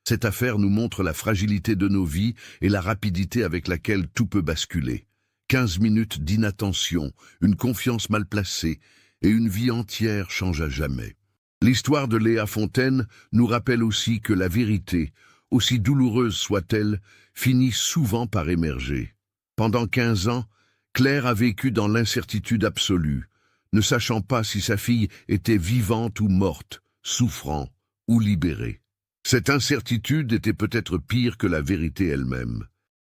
Cette affaire nous montre la fragilité de nos vies et la rapidité avec laquelle tout peut basculer. 15 minutes d'inattention, une confiance mal placée et une vie entière changent à jamais. L'histoire de Léa Fontaine nous rappelle aussi que la vérité, aussi douloureuse soit-elle, finit souvent par émerger. Pendant 15 ans, Claire a vécu dans l'incertitude absolue, ne sachant pas si sa fille était vivante ou morte, souffrant ou libérée. Cette incertitude était peut-être pire que la vérité elle-même.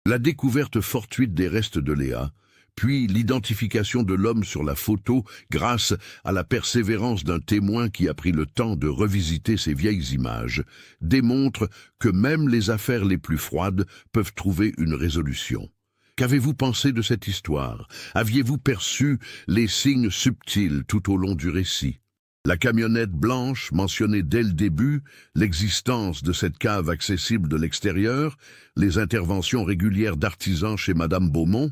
La découverte fortuite des restes de Léa, puis l'identification de l'homme sur la photo grâce à la persévérance d'un témoin qui a pris le temps de revisiter ces vieilles images, démontrent que même les affaires les plus froides peuvent trouver une résolution. Qu'avez-vous pensé de cette histoire? Aviez-vous perçu les signes subtils tout au long du récit? La camionnette blanche mentionnait dès le début l'existence de cette cave accessible de l'extérieur, les interventions régulières d'artisans chez Madame Beaumont.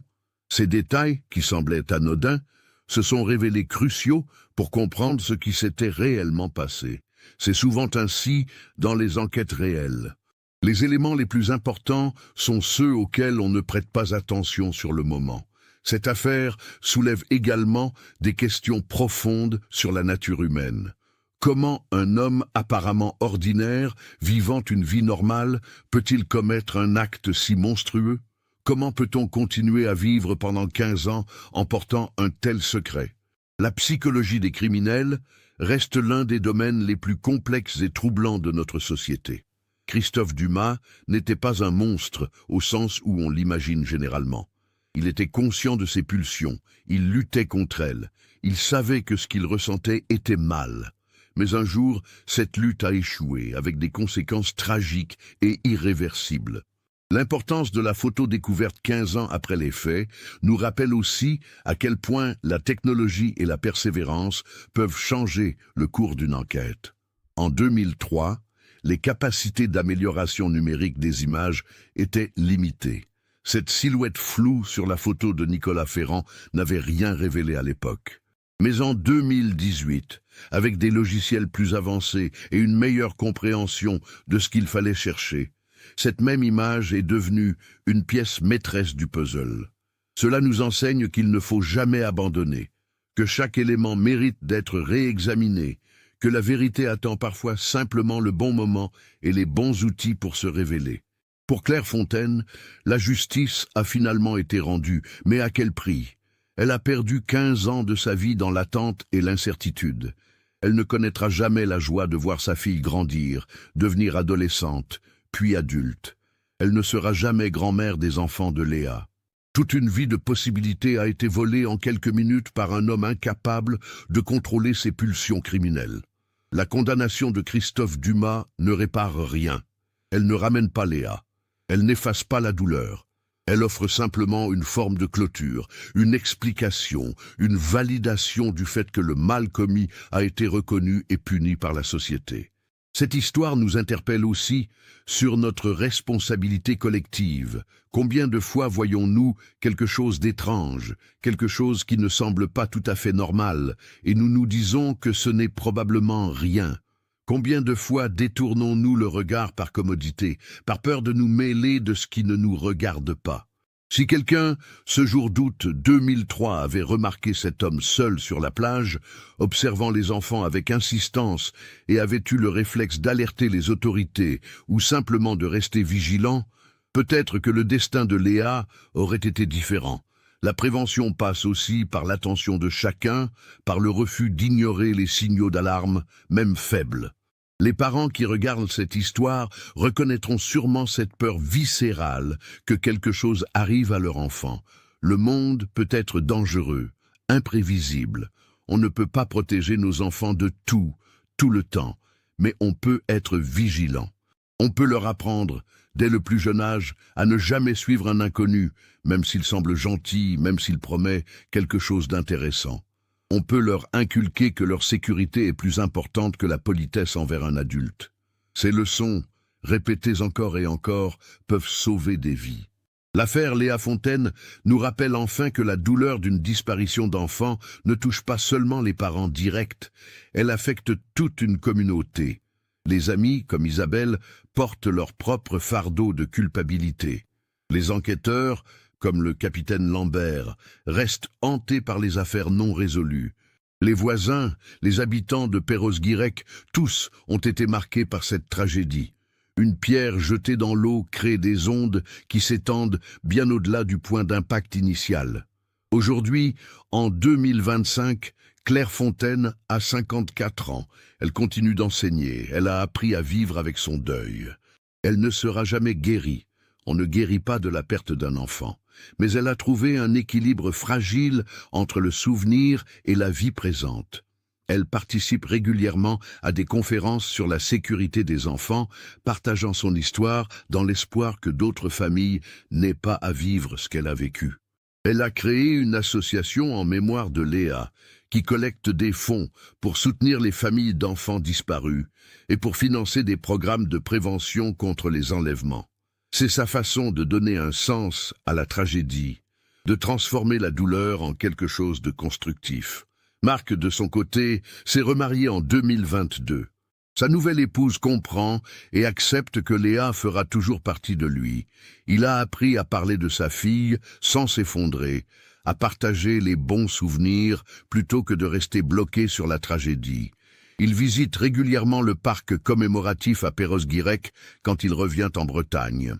Ces détails, qui semblaient anodins, se sont révélés cruciaux pour comprendre ce qui s'était réellement passé. C'est souvent ainsi dans les enquêtes réelles. Les éléments les plus importants sont ceux auxquels on ne prête pas attention sur le moment. Cette affaire soulève également des questions profondes sur la nature humaine. Comment un homme apparemment ordinaire, vivant une vie normale, peut-il commettre un acte si monstrueux? Comment peut-on continuer à vivre pendant 15 ans en portant un tel secret? La psychologie des criminels reste l'un des domaines les plus complexes et troublants de notre société. Christophe Dumas n'était pas un monstre au sens où on l'imagine généralement. Il était conscient de ses pulsions, il luttait contre elles, il savait que ce qu'il ressentait était mal. Mais un jour, cette lutte a échoué avec des conséquences tragiques et irréversibles. L'importance de la photo découverte 15 ans après les faits nous rappelle aussi à quel point la technologie et la persévérance peuvent changer le cours d'une enquête. En 2003, les capacités d'amélioration numérique des images étaient limitées. Cette silhouette floue sur la photo de Nicolas Ferrand n'avait rien révélé à l'époque. Mais en 2018, avec des logiciels plus avancés et une meilleure compréhension de ce qu'il fallait chercher, cette même image est devenue une pièce maîtresse du puzzle. Cela nous enseigne qu'il ne faut jamais abandonner, que chaque élément mérite d'être réexaminé, que la vérité attend parfois simplement le bon moment et les bons outils pour se révéler. Pour Claire Fontaine, la justice a finalement été rendue, mais à quel prix? Elle a perdu 15 ans de sa vie dans l'attente et l'incertitude. Elle ne connaîtra jamais la joie de voir sa fille grandir, devenir adolescente, puis adulte. Elle ne sera jamais grand-mère des enfants de Léa. Toute une vie de possibilités a été volée en quelques minutes par un homme incapable de contrôler ses pulsions criminelles. La condamnation de Christophe Dumas ne répare rien. Elle ne ramène pas Léa. Elle n'efface pas la douleur. Elle offre simplement une forme de clôture, une explication, une validation du fait que le mal commis a été reconnu et puni par la société. Cette histoire nous interpelle aussi sur notre responsabilité collective. Combien de fois voyons-nous quelque chose d'étrange, quelque chose qui ne semble pas tout à fait normal, et nous nous disons que ce n'est probablement rien? Combien de fois détournons-nous le regard par commodité, par peur de nous mêler de ce qui ne nous regarde pas? Si quelqu'un, ce jour d'août 2003, avait remarqué cet homme seul sur la plage, observant les enfants avec insistance et avait eu le réflexe d'alerter les autorités ou simplement de rester vigilant, peut-être que le destin de Léa aurait été différent. La prévention passe aussi par l'attention de chacun, par le refus d'ignorer les signaux d'alarme, même faibles. Les parents qui regardent cette histoire reconnaîtront sûrement cette peur viscérale que quelque chose arrive à leur enfant. Le monde peut être dangereux, imprévisible. On ne peut pas protéger nos enfants de tout le temps, mais on peut être vigilant. On peut leur apprendre, dès le plus jeune âge, à ne jamais suivre un inconnu, même s'il semble gentil, même s'il promet quelque chose d'intéressant. On peut leur inculquer que leur sécurité est plus importante que la politesse envers un adulte. Ces leçons, répétées encore et encore, peuvent sauver des vies. L'affaire Léa Fontaine nous rappelle enfin que la douleur d'une disparition d'enfants ne touche pas seulement les parents directs, elle affecte toute une communauté. Les amis, comme Isabelle, portent leur propre fardeau de culpabilité. Les enquêteurs, comme le capitaine Lambert, restent hantés par les affaires non résolues. Les voisins, les habitants de Perros-Guirec, tous ont été marqués par cette tragédie. Une pierre jetée dans l'eau crée des ondes qui s'étendent bien au-delà du point d'impact initial. Aujourd'hui, en 2025, Claire Fontaine a 54 ans. Elle continue d'enseigner. Elle a appris à vivre avec son deuil. Elle ne sera jamais guérie. On ne guérit pas de la perte d'un enfant. Mais elle a trouvé un équilibre fragile entre le souvenir et la vie présente. Elle participe régulièrement à des conférences sur la sécurité des enfants, partageant son histoire dans l'espoir que d'autres familles n'aient pas à vivre ce qu'elle a vécu. Elle a créé une association en mémoire de Léa, qui collecte des fonds pour soutenir les familles d'enfants disparus et pour financer des programmes de prévention contre les enlèvements. C'est sa façon de donner un sens à la tragédie, de transformer la douleur en quelque chose de constructif. Marc, de son côté, s'est remarié en 2022. Sa nouvelle épouse comprend et accepte que Léa fera toujours partie de lui. Il a appris à parler de sa fille sans s'effondrer, à partager les bons souvenirs plutôt que de rester bloqué sur la tragédie. Il visite régulièrement le parc commémoratif à Perros-Guirec quand il revient en Bretagne.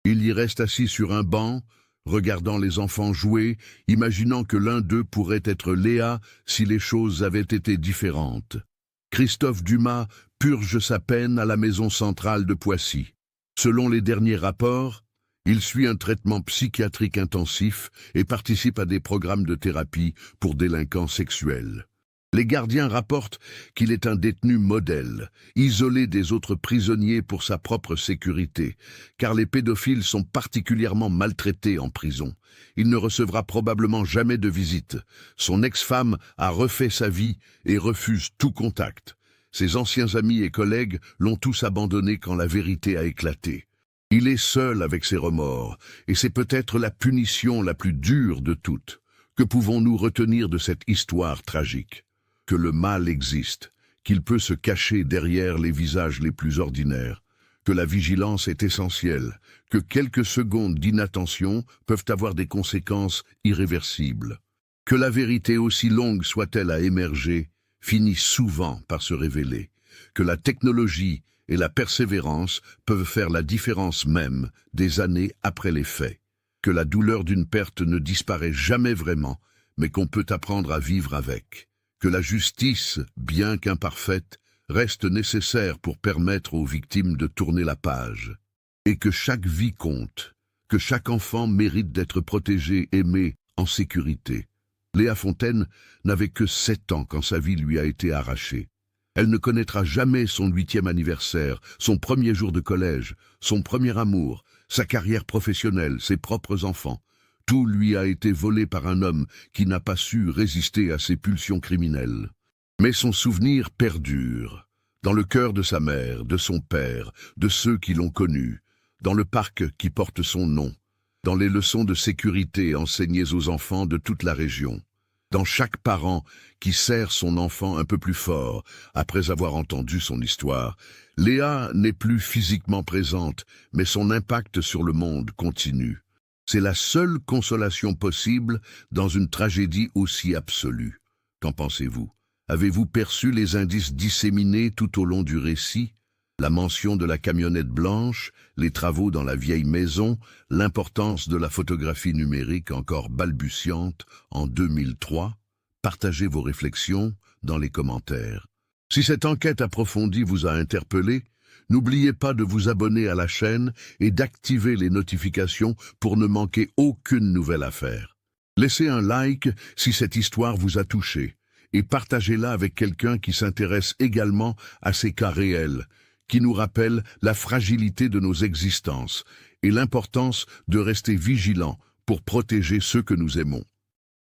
Il y reste assis sur un banc, regardant les enfants jouer, imaginant que l'un d'eux pourrait être Léa si les choses avaient été différentes. Christophe Dumas purge sa peine à la maison centrale de Poissy. Selon les derniers rapports, il suit un traitement psychiatrique intensif et participe à des programmes de thérapie pour délinquants sexuels. Les gardiens rapportent qu'il est un détenu modèle, isolé des autres prisonniers pour sa propre sécurité, car les pédophiles sont particulièrement maltraités en prison. Il ne recevra probablement jamais de visite. Son ex-femme a refait sa vie et refuse tout contact. Ses anciens amis et collègues l'ont tous abandonné quand la vérité a éclaté. Il est seul avec ses remords, et c'est peut-être la punition la plus dure de toutes. Que pouvons-nous retenir de cette histoire tragique? Que le mal existe, qu'il peut se cacher derrière les visages les plus ordinaires, que la vigilance est essentielle, que quelques secondes d'inattention peuvent avoir des conséquences irréversibles, que la vérité, aussi longue soit-elle à émerger, finit souvent par se révéler, que la technologie et la persévérance peuvent faire la différence même des années après les faits, que la douleur d'une perte ne disparaît jamais vraiment, mais qu'on peut apprendre à vivre avec, que la justice, bien qu'imparfaite, reste nécessaire pour permettre aux victimes de tourner la page, et que chaque vie compte, que chaque enfant mérite d'être protégé, aimé, en sécurité. Léa Fontaine n'avait que 7 ans quand sa vie lui a été arrachée. Elle ne connaîtra jamais son 8e anniversaire, son premier jour de collège, son premier amour, sa carrière professionnelle, ses propres enfants. Tout lui a été volé par un homme qui n'a pas su résister à ses pulsions criminelles. Mais son souvenir perdure, dans le cœur de sa mère, de son père, de ceux qui l'ont connu, dans le parc qui porte son nom, dans les leçons de sécurité enseignées aux enfants de toute la région, dans chaque parent qui serre son enfant un peu plus fort après avoir entendu son histoire. Léa n'est plus physiquement présente, mais son impact sur le monde continue. C'est la seule consolation possible dans une tragédie aussi absolue. Qu'en pensez-vous? Avez-vous perçu les indices disséminés tout au long du récit? La mention de la camionnette blanche, les travaux dans la vieille maison, l'importance de la photographie numérique encore balbutiante en 2003? Partagez vos réflexions dans les commentaires. Si cette enquête approfondie vous a interpellé, n'oubliez pas de vous abonner à la chaîne et d'activer les notifications pour ne manquer aucune nouvelle affaire. Laissez un like si cette histoire vous a touché et partagez-la avec quelqu'un qui s'intéresse également à ces cas réels, qui nous rappellent la fragilité de nos existences et l'importance de rester vigilants pour protéger ceux que nous aimons.